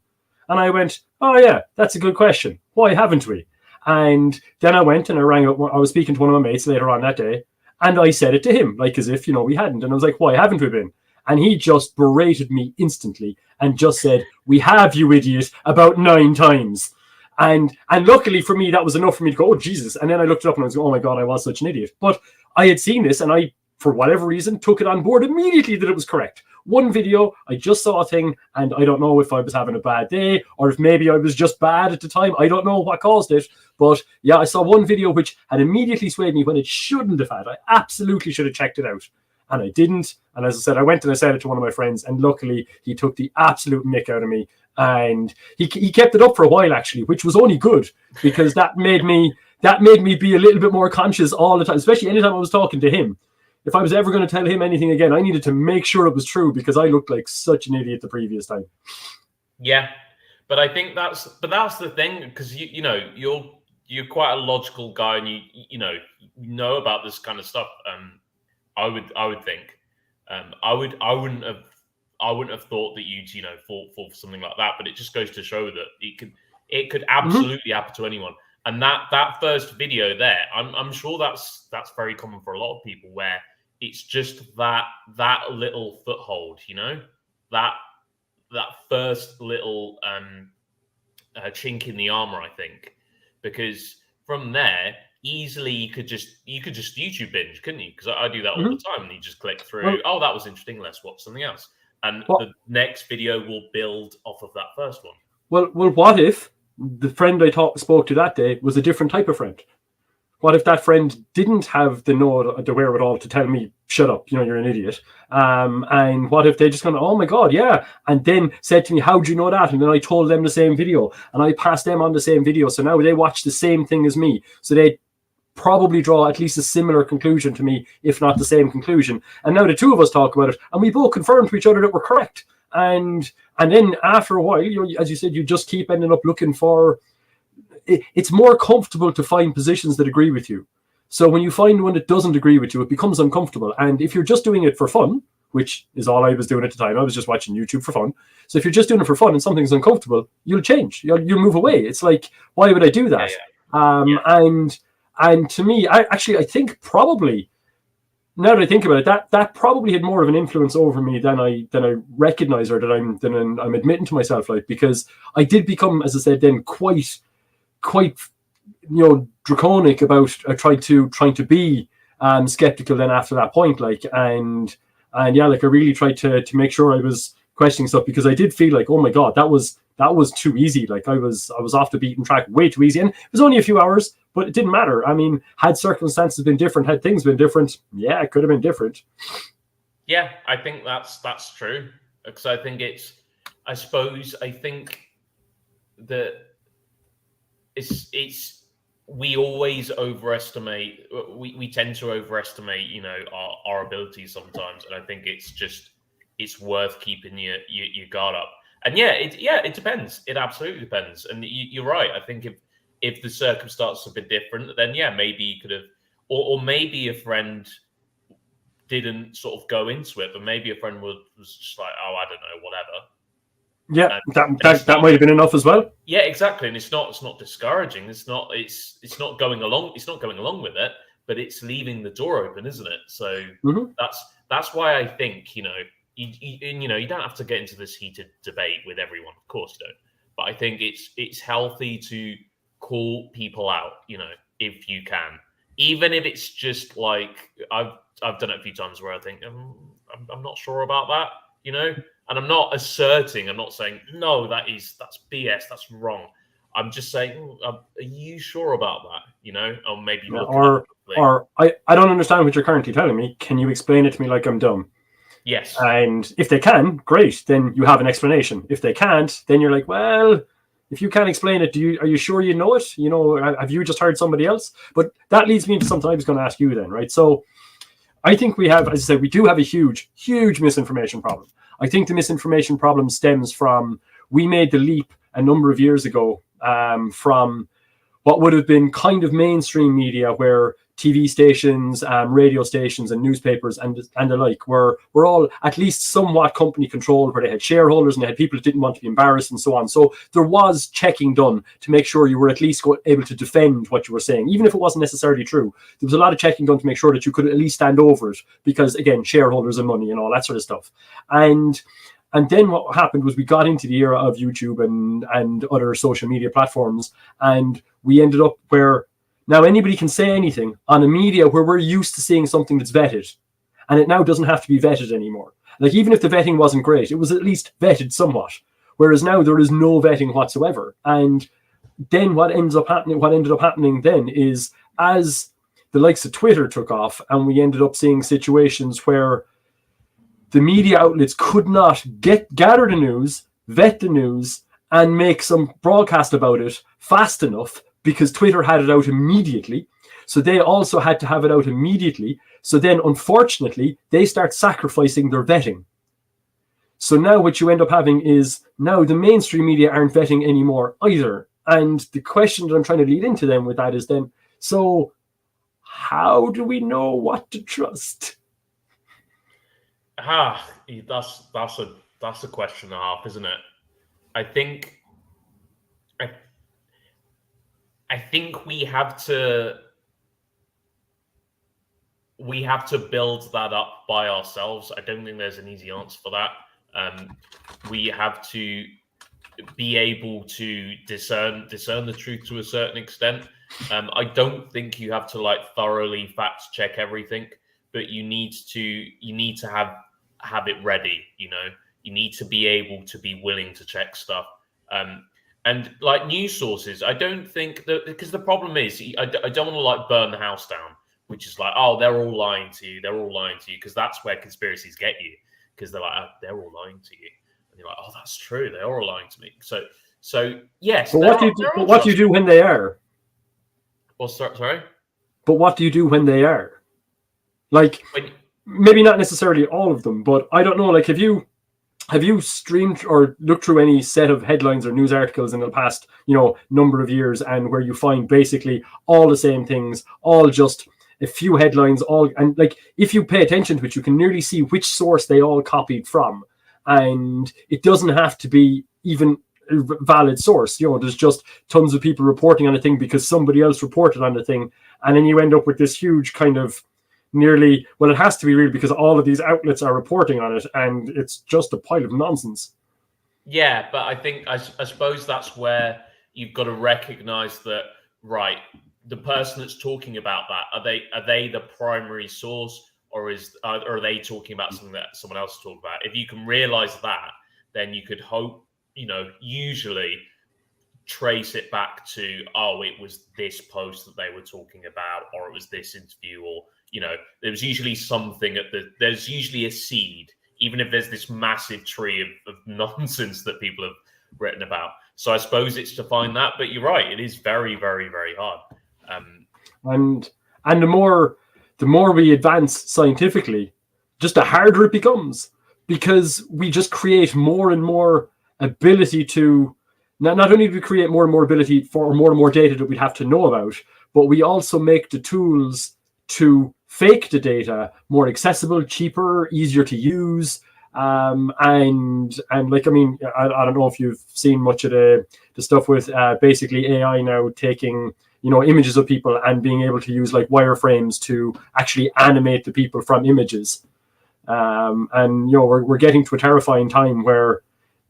S2: And I went, oh, yeah, that's a good question. Why haven't we? And then I went and I rang up. I was speaking to one of my mates later on that day, and I said it to him, like as if, we hadn't. And I was like, why haven't we been? And he just berated me instantly and just said, we have, you idiot, about 9 times. And luckily for me, that was enough for me to go, oh, Jesus. And then I looked it up and I was like, oh, my God, I was such an idiot. But I had seen this and I, for whatever reason, took it on board immediately that it was correct. One video, I just saw a thing, and I don't know if I was having a bad day or if maybe I was just bad at the time. I don't know what caused it. But yeah, I saw one video which had immediately swayed me when it shouldn't have had. I absolutely should have checked it out. And I didn't. And as I said, I went and I said it to one of my friends, and luckily he took the absolute mick out of me. And he kept it up for a while, actually, which was only good because that made me be a little bit more conscious all the time, especially anytime I was talking to him. If I was ever going to tell him anything again, I needed to make sure it was true because I looked like such an idiot the previous time.
S1: Yeah, but I think that's the thing, because you're quite a logical guy, and you know about this kind of stuff. I would think, I wouldn't have thought that you'd fall for something like that. But it just goes to show that it could absolutely happen to anyone. And that first video there, I'm sure that's very common for a lot of people, where it's just that little foothold, that first little chink in the armor, I think, because from there easily you could just YouTube binge, couldn't you? Because I do that all the time, and you just click through. Oh, that was interesting. Let's watch something else, and the next video will build off of that first one.
S2: Well, what if the friend I spoke to that day was a different type of friend? What if that friend didn't have the wherewithal to tell me, shut up, you're an idiot? And what if they just gone, oh my God, yeah, and then said to me, how do you know that? And then I told them the same video, and I passed them on the same video. So now they watch the same thing as me. So they probably draw at least a similar conclusion to me, if not the same conclusion. And now the two of us talk about it, and we both confirmed to each other that we're correct. And then after a while, as you said, you just keep ending up looking for. It's more comfortable to find positions that agree with you. So when you find one that doesn't agree with you, it becomes uncomfortable. And if you're just doing it for fun, which is all I was doing at the time, I was just watching YouTube for fun. So if you're just doing it for fun and something's uncomfortable, you'll change. You'll move away. It's like, why would I do that? And to me, I think probably, now that I think about it, that probably had more of an influence over me than I recognize, or than I'm admitting to myself, like, because I did become, as I said, then quite draconic about trying to be skeptical then after that point, like, and yeah, like I really tried to make sure I was questioning stuff, because I did feel like, oh my God, that was too easy. Like I was off the beaten track way too easy, and it was only a few hours, but it didn't matter. I mean, had circumstances been different, had things been different, yeah, it could have been different.
S1: Yeah, I think that's true, because I think I think that it's we always overestimate. We tend to overestimate, our abilities sometimes, and I think it's worth keeping your guard up. And it depends. It absolutely depends. And you're right. I think if the circumstances have been different, then yeah, maybe you could have, or maybe a friend didn't sort of go into it, but maybe a friend was just like, oh, I don't know, whatever.
S2: Yeah, that might have been enough as well.
S1: Yeah, exactly. And it's not discouraging. It's not going along. It's not going along with it, but it's leaving the door open, isn't it? So that's why I think you don't have to get into this heated debate with everyone. Of course you don't. But I think it's healthy to call people out. If you can, even if it's just like I've done it a few times where I think I'm not sure about that. And I'm not asserting, I'm not saying, no, that's BS, that's wrong. I'm just saying, are you sure about that? Or maybe
S2: or I don't understand what you're currently telling me. Can you explain it to me like I'm dumb?
S1: Yes.
S2: And if they can, great, then you have an explanation. If they can't, then you're like, well, If you can't explain it, are you sure you know it? You know, have you just heard somebody else? But that leads me into something I was going to ask you then, right? So I think we have, as I said, we do have a huge, huge misinformation problem. I think the misinformation problem stems from, we made the leap a number of years ago from what would have been kind of mainstream media, where TV stations, radio stations, and newspapers and the like were all at least somewhat company controlled, where they had shareholders and they had people that didn't want to be embarrassed and so on. So there was checking done to make sure you were at least able to defend what you were saying, even if it wasn't necessarily true. There was a lot of checking done to make sure that you could at least stand over it, because again, shareholders and money and all that sort of stuff. And then what happened was we got into the era of YouTube and other social media platforms, and we ended up where now anybody can say anything on a media where we're used to seeing something that's vetted, and it now doesn't have to be vetted anymore. Like, even if the vetting wasn't great, it was at least vetted somewhat, whereas now there is no vetting whatsoever. And then what ended up happening then is, as the likes of Twitter took off, and we ended up seeing situations where the media outlets could not gather the news, vet the news, and make some broadcast about it fast enough, because Twitter had it out immediately. So they also had to have it out immediately. So then, unfortunately, they start sacrificing their vetting. So now what you end up having is, now the mainstream media aren't vetting anymore either. And the question that I'm trying to lead into then with that is then, so how do we know what to trust?
S1: That's a question and a half, isn't it? I think we have to build that up by ourselves. I don't think there's an easy answer for that. We have to be able to discern the truth to a certain extent. I don't think you have to thoroughly fact check everything, but you need to have it ready. You know, you need to be able to be willing to check stuff. And news sources, I don't think that, because the problem is, I don't want to burn the house down, which is oh, they're all lying to you, because that's where conspiracies get you, because they're they're all lying to you, and you're oh, that's true, they're all lying to me. So yes.
S2: But what do you do when they are?
S1: Well, sorry.
S2: But what do you do when they are? Maybe not necessarily all of them, but I don't know. Have you streamed or looked through any set of headlines or news articles in the past, number of years, and where you find basically all the same things, all just a few headlines, if you pay attention to it, you can nearly see which source they all copied from, and it doesn't have to be even a valid source. There's just tons of people reporting on a thing because somebody else reported on the thing, and then you end up with this huge kind of nearly, well, it has to be real because all of these outlets are reporting on it, and it's just a pile of nonsense.
S1: Yeah, but I suppose that's where you've got to recognize that, right, the person that's talking about that, are they the primary source, or are they talking about something that someone else is talking about? If you can realize that, then you could hope, usually trace it back to, oh, it was this post that they were talking about, or it was this interview, or there was usually something there's usually a seed, even if there's this massive tree of nonsense that people have written about. So I suppose it's to find that, but you're right, it is very, very, very hard.
S2: And the more we advance scientifically, just the harder it becomes, because we just create more and more ability to, not only do we create more and more ability for more and more data that we'd have to know about, but we also make the tools to fake the data more accessible, cheaper, easier to use. I don't know if you've seen much of the stuff with basically AI now taking images of people and being able to use wireframes to actually animate the people from images. We're getting to a terrifying time where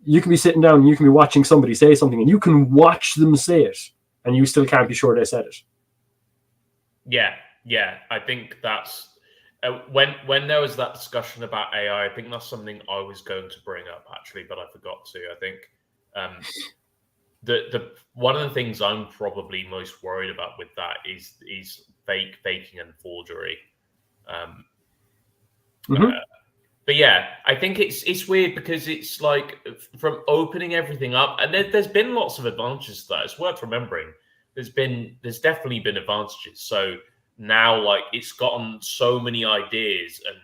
S2: you can be sitting down and you can be watching somebody say something, and you can watch them say it, and you still can't be sure they said it.
S1: Yeah, I think that's when there was that discussion about AI. I think that's something I was going to bring up actually, but I forgot to. I think the one of the things I'm probably most worried about with that is faking and forgery. But yeah, I think it's weird because it's like from opening everything up, and there's been lots of advantages to that. It's worth remembering. There's definitely been advantages. So now, like, it's gotten so many ideas and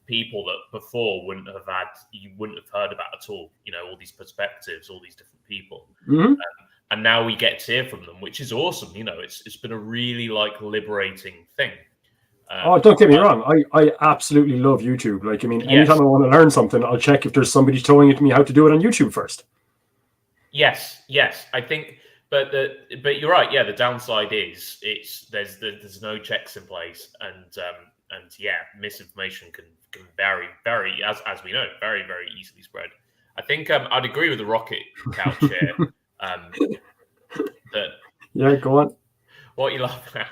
S1: people that before you wouldn't have heard about at all. You know, all these perspectives, all these different people, and now we get to hear from them, which is awesome. You know, it's been a really like liberating thing.
S2: Don't get me wrong. I absolutely love YouTube. Like, I mean, anytime I want to learn something, I'll check if there's somebody showing it to me how to do it on YouTube first.
S1: Yes. I think, but you're right. Yeah, the downside is there's no checks in place, and yeah, misinformation can very as we know very easily spread. I think I'd agree with the Rocket Couch here. That
S2: yeah, go on.
S1: What you laughing at?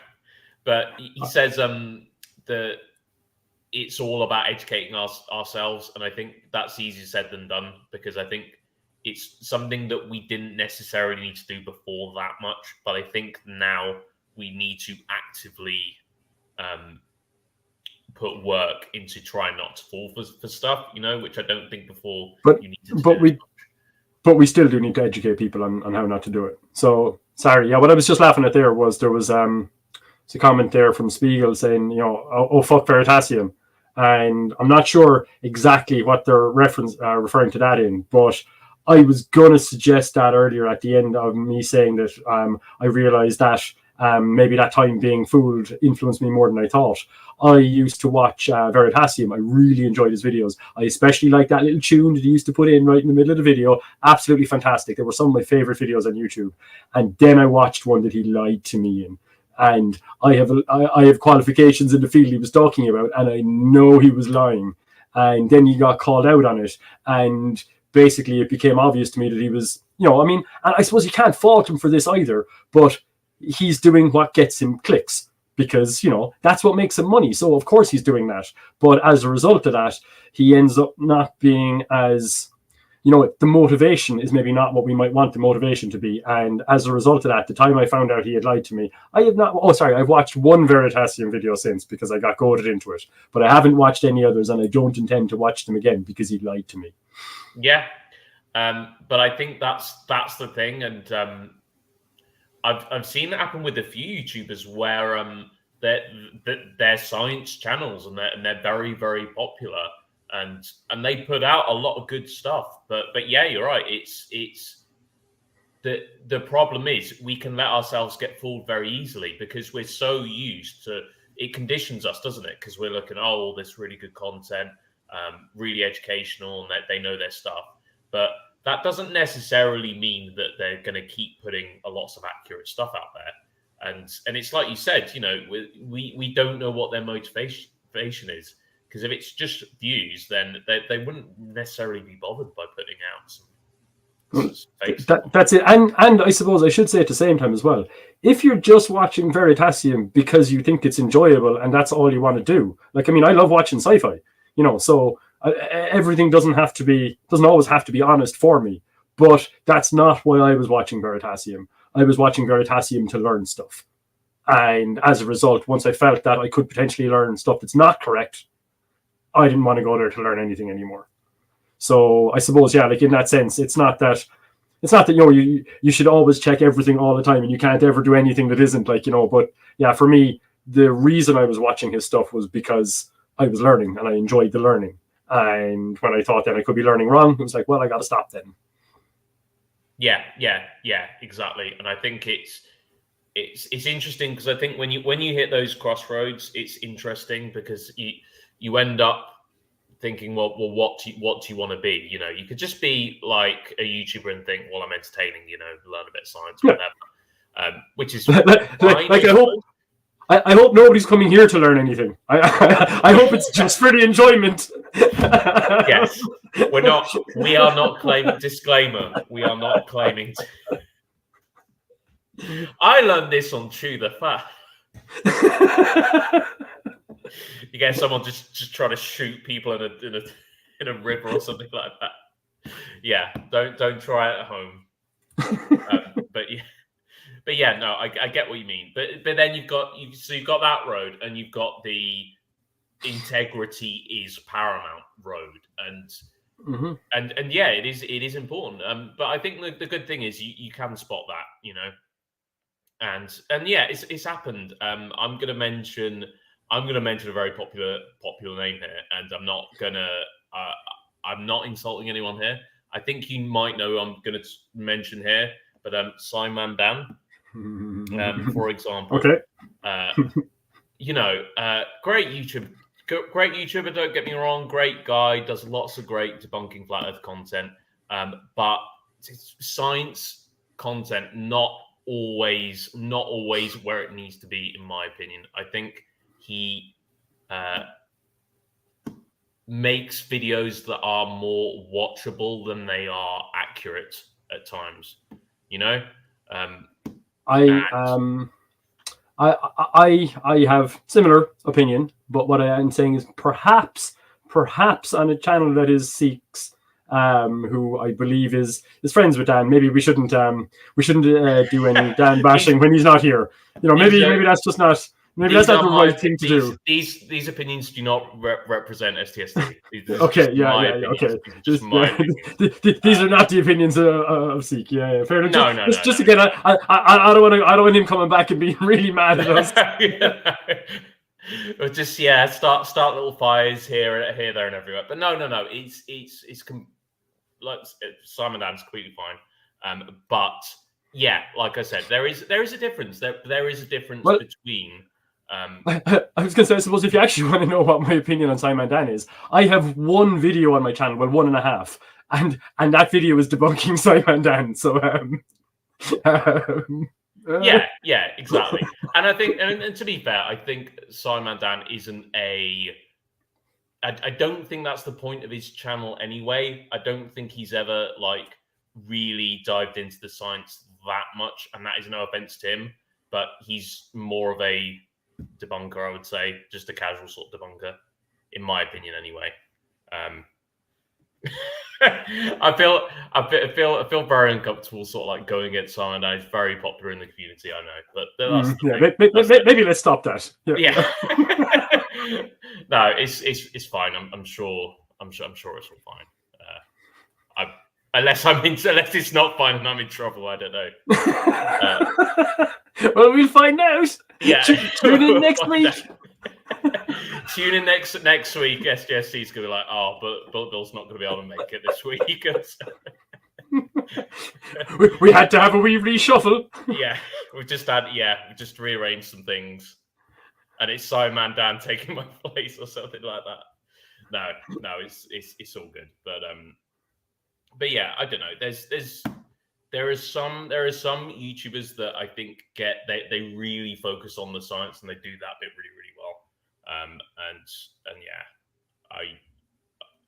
S1: But he says that it's all about educating ourselves, and I think that's easier said than done, because I think it's something that we didn't necessarily need to do before that much, but I think now we need to actively put work into trying not to fall for stuff, you know, which I don't think before you needed to do.
S2: But we still do need to educate people on how not to do it. So sorry, yeah, what I was just laughing at there was it's a comment there from Spiegel saying, you know, oh fuck Veritasium, and I'm not sure exactly what they're referring to that in, but I was going to suggest that earlier at the end of me saying that I realized that maybe that time being fooled influenced me more than I thought. I used to watch Veritasium. I really enjoyed his videos. I especially like that little tune that he used to put in right in the middle of the video. Absolutely fantastic. They were some of my favorite videos on YouTube. And then I watched one that he lied to me in. And I have qualifications in the field he was talking about, and I know he was lying. And then he got called out on it. And basically it became obvious to me that he was, you know, I mean, and I suppose you can't fault him for this either, but he's doing what gets him clicks, because, you know, that's what makes him money. So of course he's doing that. But as a result of that, he ends up not being as, you know, the motivation is maybe not what we might want the motivation to be. And as a result of that, the time I found out he had lied to me, I've watched one Veritasium video since because I got goaded into it, but I haven't watched any others, and I don't intend to watch them again because he lied to me.
S1: Yeah. But I think that's the thing. And I've seen that happen with a few YouTubers where they're science channels, and they're very popular, and they put out a lot of good stuff. But yeah, you're right. It's the problem is we can let ourselves get fooled very easily because we're so used to it. Conditions us, doesn't it? Because we're looking, all this really good content, really educational, and that they know their stuff. But that doesn't necessarily mean that they're going to keep putting lots of accurate stuff out there. And it's like you said, you know, we don't know what their motivation is, because if it's just views, then they wouldn't necessarily be bothered by putting out some
S2: that's it. And I suppose I should say at the same time as well, if you're just watching Veritasium because you think it's enjoyable and that's all you want to do, like, I mean, I love watching sci-fi, you know, so everything doesn't always have to be honest for me. But that's not why I was watching Veritasium. I was watching Veritasium to learn stuff. And as a result, once I felt that I could potentially learn stuff that's not correct, I didn't want to go there to learn anything anymore. So I suppose, yeah, like in that sense, it's not that you know, you should always check everything all the time and you can't ever do anything that isn't, like, you know. But yeah, for me, the reason I was watching his stuff was because I was learning and I enjoyed the learning. And when I thought that I could be learning wrong, it was like, well, I got to stop then. Yeah,
S1: exactly. And I think it's interesting because I think when you hit those crossroads, it's interesting because you end up thinking, well, what do you want to be? You know, you could just be like a YouTuber and think, well, I'm entertaining, you know, learn a bit of science, whatever. Which is
S2: like I hope nobody's coming here to learn anything. I hope it's just for the enjoyment.
S1: Yes, we are not claiming. Disclaimer: we are not claiming. I learned this on Chew the Fat. You get someone just trying to shoot people in a river or something like that. Yeah, don't try it at home. But yeah, no, I get what you mean. But then you've got that road, and you've got the integrity is paramount road, and
S2: Mm-hmm.
S1: and yeah, it is important. But I think the good thing is you can spot that, you know, and yeah, it's happened. I'm gonna mention a very popular name here, and I'm not insulting anyone here. I think you might know who I'm gonna mention here, but Simon Dan, for example.
S2: Okay.
S1: You know, great YouTuber, don't get me wrong, great guy, does lots of great debunking flat earth content, but science content not always where it needs to be, in my opinion. I think he makes videos that are more watchable than they are accurate at times, you know.
S2: I have similar opinion, but what I am saying is perhaps on a channel that is Sikhs, who I believe is friends with Dan. Maybe we shouldn't do any Dan bashing when he's not here. You know, maybe that's just not. Maybe that's not the right thing to do.
S1: These opinions do not represent STSD.
S2: Okay, okay. These are not the opinions of Sikh. Yeah, fair enough.
S1: No.
S2: Just again, I don't want him coming back and being really mad at us.
S1: Or just start little fires here, there, and everywhere. But no. It's like Simon Dan's completely fine. But yeah, like I said, there is a difference. There is a difference between.
S2: I was going to say, I suppose if you actually want to know what my opinion on Simon Dan is, I have one video on my channel, well, 1.5, and that video is debunking Simon Dan. So,
S1: yeah, exactly. And I think, and to be fair, I think Simon Dan isn't I don't think that's the point of his channel anyway. I don't think he's ever like really dived into the science that much, and that is no offense to him, but he's more of a debunker, I would say, just a casual sort of debunker, in my opinion, anyway. I feel very uncomfortable, sort of like going against someone that is very popular in the community. I know, but
S2: maybe let's stop that.
S1: Yeah. No, it's fine. I'm sure it's all fine. Unless it's not fine and I'm in trouble, I don't know.
S2: Well, we'll find out.
S1: Yeah.
S2: Tune in next week.
S1: Tune in next week. SJSC's going to be like, oh, but Bill's not going to be able to make it this week.
S2: we had to have a wee reshuffle.
S1: Yeah, we just rearranged some things, and it's Simon Dan taking my place or something like that. No, it's all good. But yeah, I don't know. There are some YouTubers that I think they really focus on the science and they do that bit really, really well. And yeah,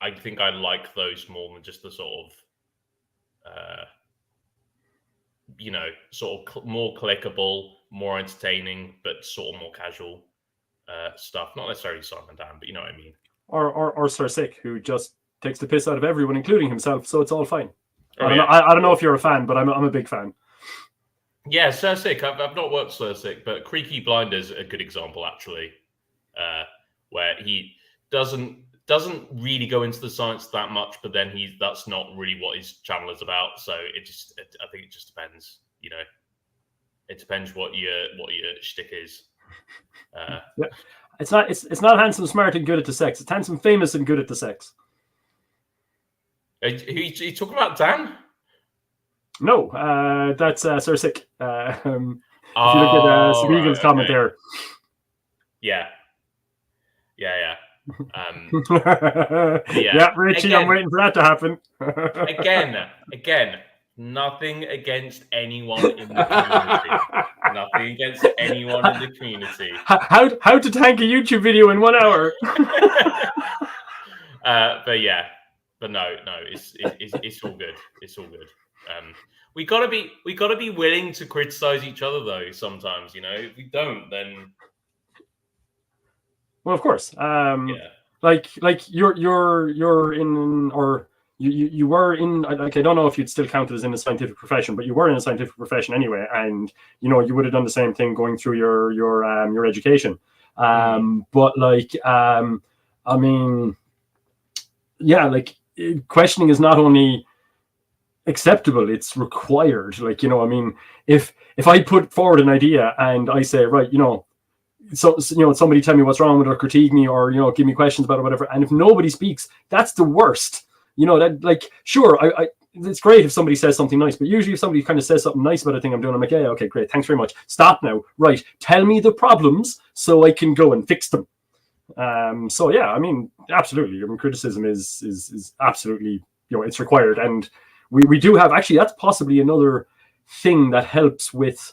S1: I think I like those more than just the sort of more clickable, more entertaining, but sort of more casual stuff. Not necessarily Simon Dan, but you know what I mean.
S2: Or Sir Sick, who just takes the piss out of everyone, including himself, so it's all fine. I don't know if you're a fan, but I'm a big fan.
S1: Yeah, Sir Sick. I've not worked Sir Sick, but Creaky Blinders a good example actually, where he doesn't really go into the science that much, but then that's not really what his channel is about. So I think it just depends. You know, it depends what your shtick is.
S2: Yeah. It's not handsome, smart, and good at the sex. It's handsome, famous, and good at the sex.
S1: Are you talking about Dan?
S2: No, that's Sir Sick. If you look at Sir comment there.
S1: Yeah.
S2: Yeah, Richie,
S1: again,
S2: I'm waiting for that to happen.
S1: again, nothing against anyone in the community. Nothing against anyone in the community.
S2: How to tank a YouTube video in 1 hour?
S1: But no, it's all good. It's all good. We gotta be willing to criticize each other though. Sometimes, you know, if we don't, then
S2: well, of course. Like you're in, or you were in. Like, I don't know if you'd still count it as in a scientific profession, but you were in a scientific profession anyway, and you know you would have done the same thing going through your education. But like, I mean, yeah, like questioning is not only acceptable, it's required. Like, you know, I mean, if I put forward an idea and I say, right, you know, so you know, somebody tell me what's wrong with it or critique me or, you know, give me questions about it or whatever, and if nobody speaks, that's the worst. You know, that, like, sure, I it's great if somebody says something nice, but usually if somebody kind of says something nice about a thing I'm doing, I'm like, yeah, okay, great, thanks very much, stop now, right, tell me the problems so I can go and fix them. So yeah, I mean, absolutely, I mean, criticism is absolutely, you know, it's required. And we do have, actually, that's possibly another thing that helps with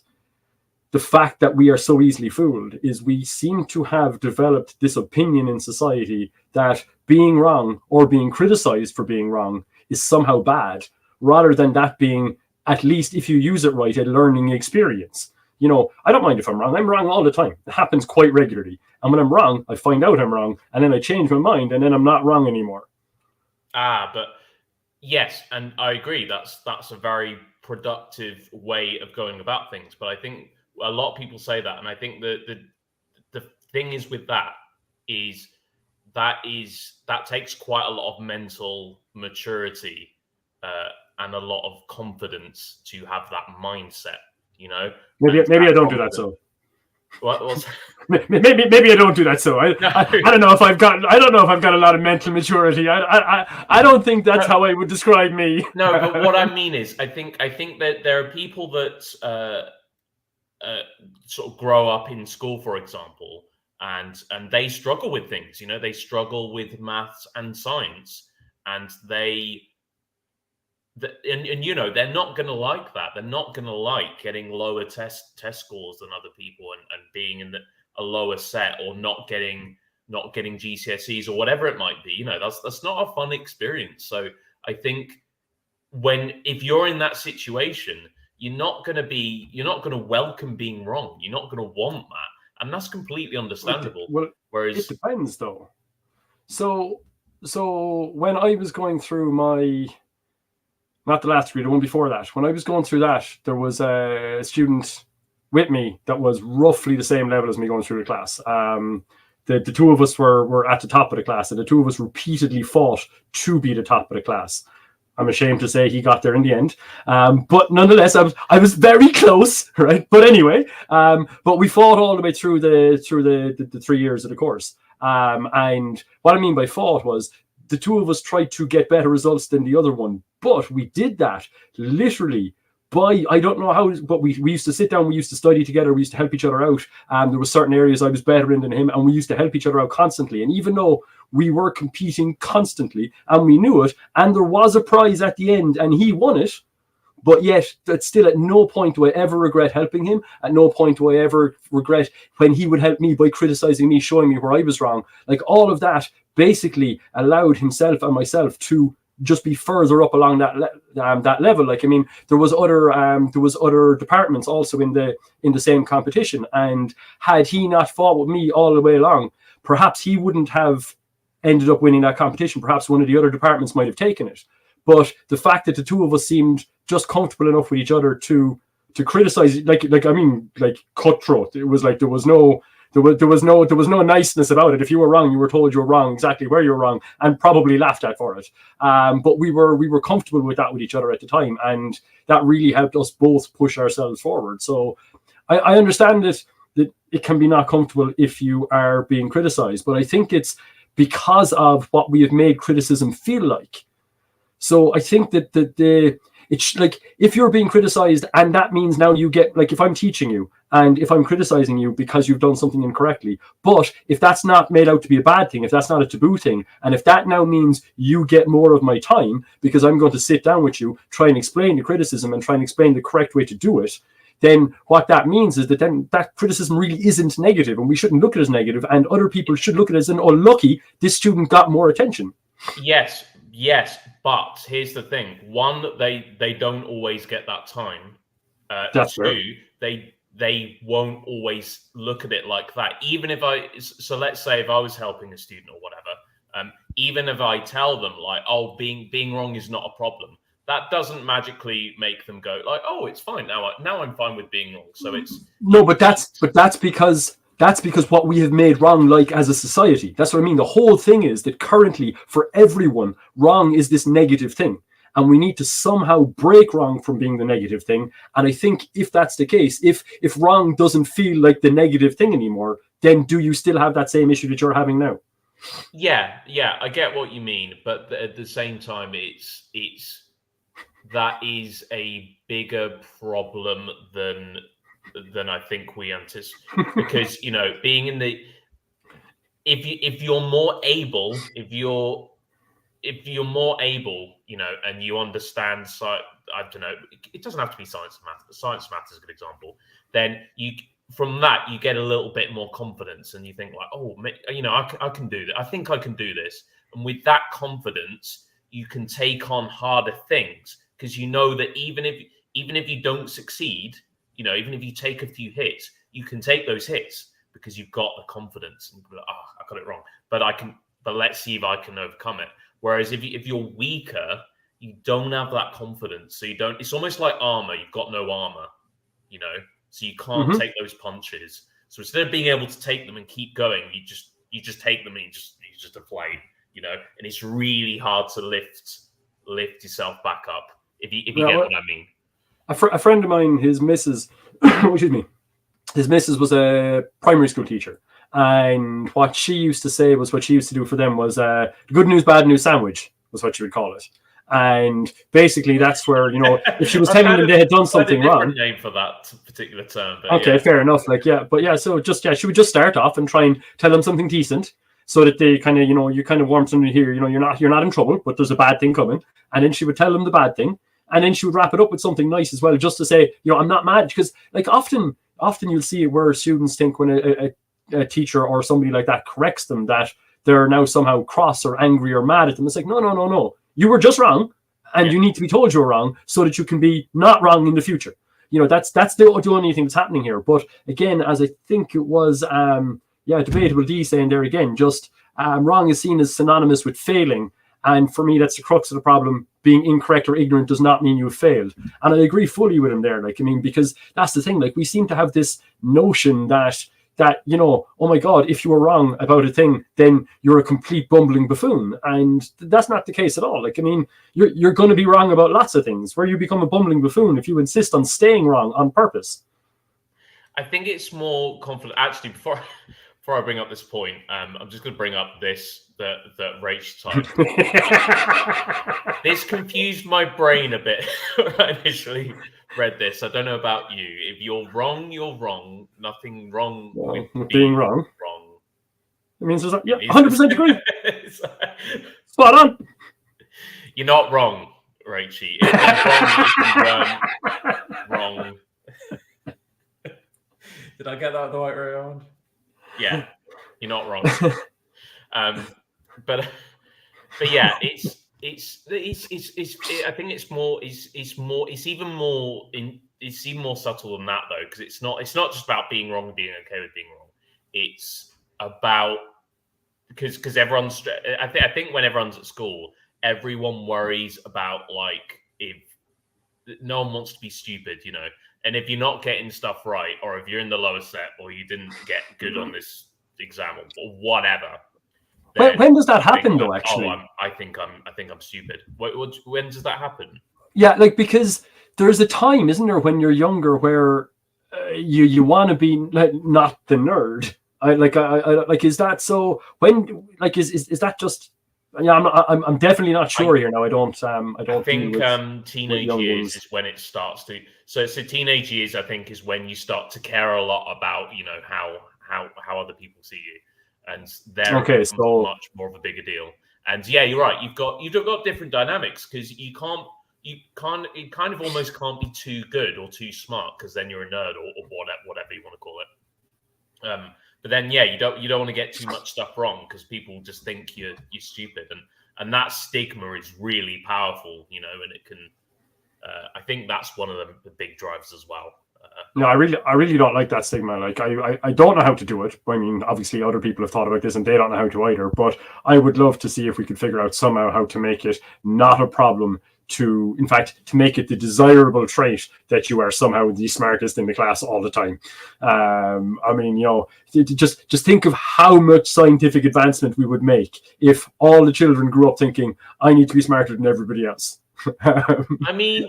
S2: the fact that we are so easily fooled, is we seem to have developed this opinion in society that being wrong or being criticized for being wrong is somehow bad, rather than that being, at least if you use it right, a learning experience. You know, I don't mind if I'm wrong. I'm wrong all the time. It happens quite regularly. And when I'm wrong, I find out I'm wrong, and then I change my mind, and then I'm not wrong anymore.
S1: But yes, and I agree. That's a very productive way of going about things. But I think a lot of people say that, and I think the thing is with that takes quite a lot of mental maturity and a lot of confidence to have that mindset. You know,
S2: maybe I don't do that. So
S1: what was
S2: maybe I don't do that. So I don't know if I've got a lot of mental maturity. I don't think that's how I would describe me.
S1: No, but what I mean is, I think that there are people that sort of grow up in school, for example, and they struggle with things. You know, they struggle with maths and science, and and you know, they're not going to like that. They're not going to like getting lower test scores than other people, and being in a lower set, or not getting GCSEs or whatever it might be. You know, that's not a fun experience. So I think if you're in that situation, you're not going to welcome being wrong. You're not going to want that, and that's completely understandable.
S2: Well,
S1: whereas
S2: it depends, though. So when I was going through not the last degree, the one before that, when I was going through that, there was a student with me that was roughly the same level as me going through the class. The two of us were at the top of the class, and the two of us repeatedly fought to be the top of the class. I'm ashamed to say he got there in the end, but nonetheless, I was very close, right? But anyway, but we fought all the way through the 3 years of the course. And what I mean by fought was, the two of us tried to get better results than the other one, but we did that literally by, I don't know how, but we used to sit down, we used to study together, we used to help each other out. There were certain areas I was better in than him, and we used to help each other out constantly. And even though we were competing constantly, and we knew it, and there was a prize at the end, and he won it, but yet, that's still, at no point do I ever regret helping him. At no point do I ever regret when he would help me by criticizing me, showing me where I was wrong. Like, all of that basically allowed himself and myself to just be further up along that level. Like, I mean, there was other departments also in the same competition, and had he not fought with me all the way along, perhaps he wouldn't have ended up winning that competition. Perhaps one of the other departments might have taken it. But the fact that the two of us seemed just comfortable enough with each other to criticize, like cutthroat. It was like there was no niceness about it. If you were wrong, you were told you were wrong, exactly where you were wrong, and probably laughed at for it. But we were comfortable with that with each other at the time, and that really helped us both push ourselves forward. So I understand that it can be not comfortable if you are being criticized, but I think it's because of what we have made criticism feel like. So I think that it's like, if you're being criticized, and that means now you get, like, if I'm teaching you and if I'm criticizing you because you've done something incorrectly, but if that's not made out to be a bad thing, if that's not a taboo thing, and if that now means you get more of my time because I'm going to sit down with you, try and explain the criticism and try and explain the correct way to do it, then what that means is that then that criticism really isn't negative, and we shouldn't look at it as negative, and other people should look at it as oh, lucky, this student got more attention.
S1: Yes, but here's the thing: one, they don't always get that time.
S2: That's
S1: two,
S2: right.
S1: They won't always look at it like that. Even if let's say if I was helping a student or whatever, even if I tell them like, oh, being wrong is not a problem, that doesn't magically make them go like, oh, it's fine now. Now I'm fine with being wrong. So it's
S2: no, but that's because That's because what we have made wrong like as a society. That's what I mean. The whole thing is that currently for everyone, wrong is this negative thing. And we need to somehow break wrong from being the negative thing. And I think if that's the case, if wrong doesn't feel like the negative thing anymore, then do you still have that same issue that you're having now?
S1: Yeah, I get what you mean, but at the same time, it's that is a bigger problem than I think we anticipate. Because being in the if you're more able, and you understand, I don't know, it doesn't have to be science and math, but science and math is a good example. Then from that you get a little bit more confidence, and you think like, oh, I can do that. I think I can do this, and with that confidence, you can take on harder things because you know that even if you don't succeed, even if you take a few hits, you can take those hits because you've got the confidence and I got it wrong, but let's see if I can overcome it. Whereas if you're weaker, you don't have that confidence. So it's almost like armor. You've got no armor, so you can't take those punches. So instead of being able to take them and keep going, you just take them and you just deflate, and it's really hard to lift yourself back up if you get what I mean.
S2: A friend of mine, his missus, excuse me, his missus was a primary school teacher. And what she used to say was what she used to do for them was good news, bad news sandwich was what she would call it. And basically that's where, if she was telling them they had done something wrong.
S1: Name for that particular term. But
S2: okay, fair enough. So she would just start off and try and tell them something decent so that they kind of, you kind of warm something here, you're not in trouble, but there's a bad thing coming. And then she would tell them the bad thing. And then she would wrap it up with something nice as well, just to say, I'm not mad. Because like often you'll see it where students think when a teacher or somebody like that corrects them that they're now somehow cross or angry or mad at them. It's like, no. You were just wrong, and you need to be told you're wrong so that you can be not wrong in the future. That's the only thing that's happening here. But again, as I think it was, Debatable D saying there again, just wrong is seen as synonymous with failing. And for me, that's the crux of the problem. Being incorrect or ignorant does not mean you've failed. And I agree fully with him there. Because that's the thing. We seem to have this notion that, oh my God, if you were wrong about a thing, then you're a complete bumbling buffoon. And that's not the case at all. You're going to be wrong about lots of things. Where you become a bumbling buffoon if you insist on staying wrong on purpose.
S1: I think it's more confident. Actually, before I bring up this point, I'm just going to bring up this that Rach typed. This confused my brain a bit when I initially read this. I don't know about you. If you're wrong, you're wrong. Nothing wrong with
S2: being wrong. It means there's
S1: 100%
S2: agree. Spot on.
S1: You're not wrong, Rachie. If you wrong. Did I get that the right way around? Yeah, you're not wrong. But yeah, it's I think it's even more subtle than that though, because it's not just about being wrong and being okay with being wrong. It's about because everyone's I think when everyone's at school, everyone worries about if no one wants to be stupid, and if you're not getting stuff right, or if you're in the lower set, or you didn't get good on this exam or whatever.
S2: When does that happen, though? Actually,
S1: I think I'm stupid. When does that happen?
S2: Yeah, because there's a time, isn't there, when you're younger, where you want to be not the nerd. Is that so? When is that just? Yeah, I'm definitely not sure here now. I don't
S1: think teenage years is when it starts to. So teenage years, I think, is when you start to care a lot about how other people see you. And they're much more of a bigger deal. And yeah, you're right. You've got different dynamics because you kind of almost can't be too good or too smart because then you're a nerd or whatever you want to call it. But then you don't want to get too much stuff wrong because people just think you're stupid, and that stigma is really powerful, and it can. I think that's one of the big drivers as well.
S2: No, I really don't like that stigma. Like, I don't know how to do it. I mean, obviously, other people have thought about this and they don't know how to either. But I would love to see if we could figure out somehow how to make it not a problem. In fact, to make it the desirable trait that you are somehow the smartest in the class all the time. I mean, just think of how much scientific advancement we would make if all the children grew up thinking, I need to be smarter than everybody else.
S1: I mean,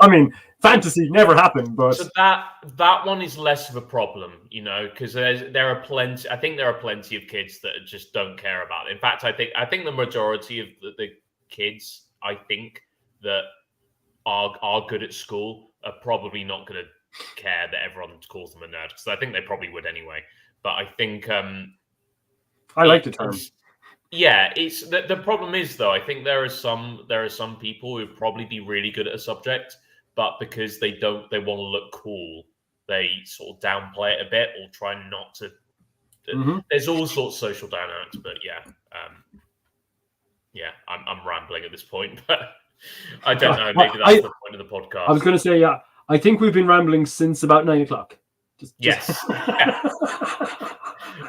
S2: fantasy never happened, but
S1: so that one is less of a problem, because there are plenty. I think there are plenty of kids that just don't care about it. In fact, I think the majority of the kids, I think, that are good at school are probably not going to care that everyone calls them a nerd, because I think they probably would anyway. But I think
S2: I like the term.
S1: Yeah, it's the problem is, though, I think there are some people who would probably be really good at a subject, but because they want to look cool, they sort of downplay it a bit or try not to. There's all sorts of social dynamics, but I'm rambling at this point, but I don't know. Maybe that's the point of the podcast.
S2: I was going to say, yeah, I think we've been rambling since about 9 o'clock.
S1: Yes. Yeah.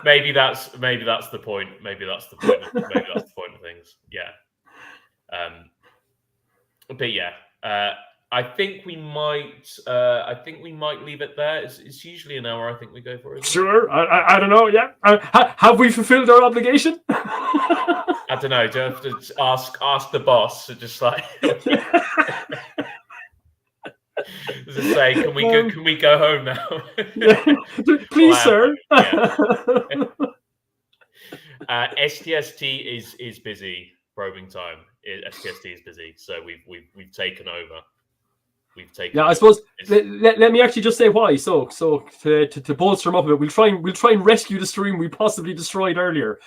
S1: Maybe that's the point. Maybe that's the point of things. Yeah. But yeah, I think we might leave it there. It's usually an hour. I think we go for it.
S2: Sure. I don't know. Yeah. Have we fulfilled our obligation?
S1: I don't know. Do you have to ask the boss? Just like. As I say, can we go home now?
S2: Please, sir.
S1: STST is busy. Probing time. STST is busy, so we've taken over.
S2: I suppose. Let me actually just say why. So to bolster them up a bit, we'll try and rescue the stream we possibly destroyed earlier.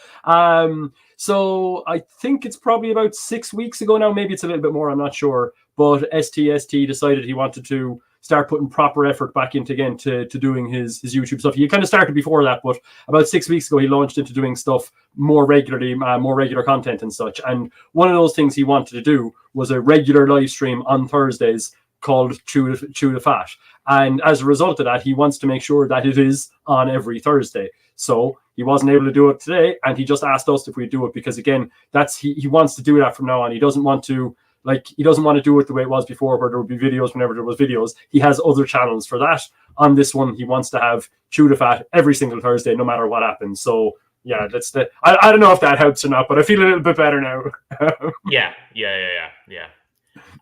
S2: So I think it's probably about 6 weeks ago now. Maybe it's a little bit more. I'm not sure. But STST decided he wanted to start putting proper effort back into again to doing his YouTube stuff. He kind of started before that, but about 6 weeks ago he launched into doing stuff more regularly, more regular content and such. And one of those things he wanted to do was a regular live stream on Thursdays called Chew the Fat. And as a result of that, he wants to make sure that it is on every Thursday. So he wasn't able to do it today, and he just asked us if we'd do it because, again, he wants to do that from now on. He doesn't want to do it the way it was before, where there would be videos whenever there was videos. He has other channels for that. On this one, he wants to have Chew the Fat every single Thursday, no matter what happens. So yeah, I don't know if that helps or not, but I feel a little bit better now.
S1: Yeah.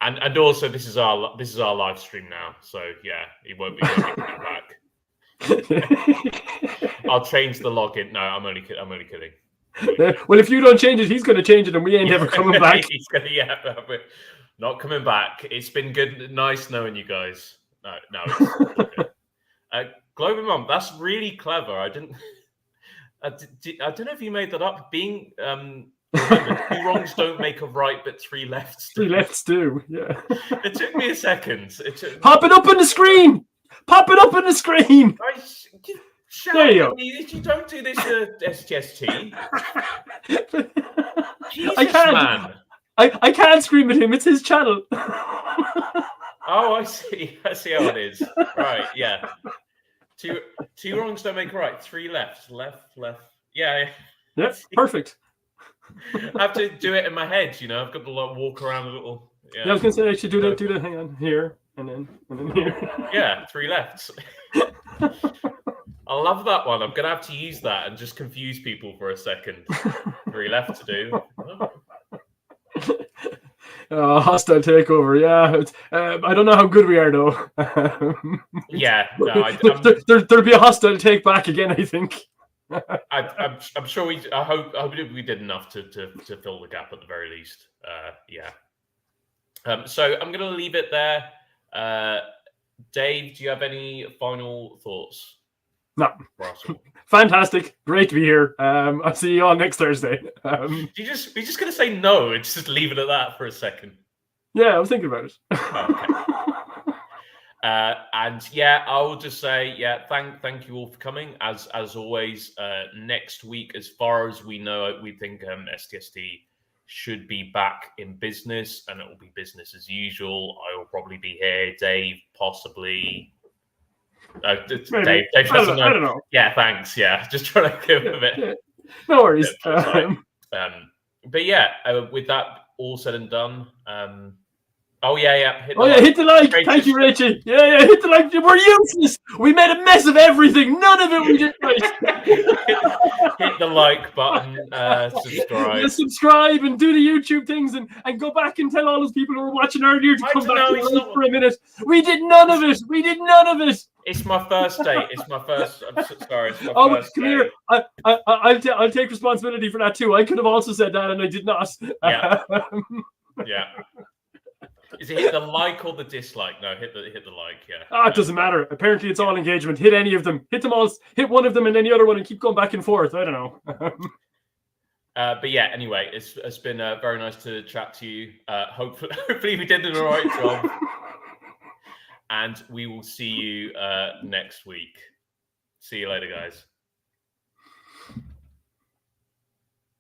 S1: And also this is our live stream now, so yeah, he won't be coming back. I'll change the login. No, I'm only kidding.
S2: Well, if you don't change it, he's going to change it, and we ain't ever coming back.
S1: He's gonna, we're not coming back. It's been good, nice knowing you guys. No. It's Global Mom, that's really clever. I don't know if you made that up. Being remember, 2 wrongs don't make a right, but 3 lefts do.
S2: 3 lefts do. Yeah.
S1: It took me a second.
S2: Pop it up on the screen. Pop it up on the screen.
S1: There you go. If you don't do this STST, Jesus,
S2: I can't,
S1: man.
S2: I can't scream at him. It's his channel.
S1: Oh, I see. I see how it is. Right, yeah. 2 wrongs don't make a right. 3 lefts. Left. Yeah.
S2: Yes, perfect.
S1: I have to do it in my head, I've got to walk around a little. Yeah,
S2: I was going to say I should do that. Hang on, here and then here.
S1: Yeah, 3 lefts. I love that one. I'm going to have to use that and just confuse people for a second. 3 left to do.
S2: Hostile takeover. Yeah, I don't know how good we are though.
S1: Yeah, no,
S2: there'll be a hostile take back again. I think.
S1: I'm sure I hope we did enough to fill the gap at the very least. Yeah. So I'm going to leave it there. Dave, do you have any final thoughts?
S2: No. Fantastic. Great to be here. I'll see you all next Thursday.
S1: You're just going to say no and just leave it at that for a second?
S2: Yeah, I was thinking about it.
S1: Okay. And yeah, I will just say, thank you all for coming. As always, next week, as far as we know, we think STST should be back in business, and it will be business as usual. I will probably be here, Dave, possibly. Dave
S2: I
S1: doesn't know.
S2: I don't know.
S1: Yeah, thanks. Yeah, just trying to give a bit.
S2: Yeah. No worries.
S1: But yeah, with that all said and done, oh yeah, hit
S2: the like. Thank you, Richie. Yeah, hit the like. We're useless. We made a mess of everything. None of it we did right.
S1: hit the like button, subscribe.
S2: Yeah, subscribe and do the YouTube things and go back and tell all those people who were watching earlier to come back for a minute. We did none of it.
S1: It's my first date. It's my first. I'm so sorry. It's my first
S2: come
S1: date.
S2: here. I'll take responsibility for that too. I could have also said that and I did not.
S1: Yeah. Yeah. Is it hit the like or the dislike? No, hit the like. Yeah.
S2: It doesn't matter. Apparently, it's all engagement. Hit any of them. Hit them all. Hit one of them and then the other one, and keep going back and forth. I don't know.
S1: But yeah. Anyway, it's been very nice to chat to you. Hopefully, we did an all right job. And we will see you next week. See you later, guys.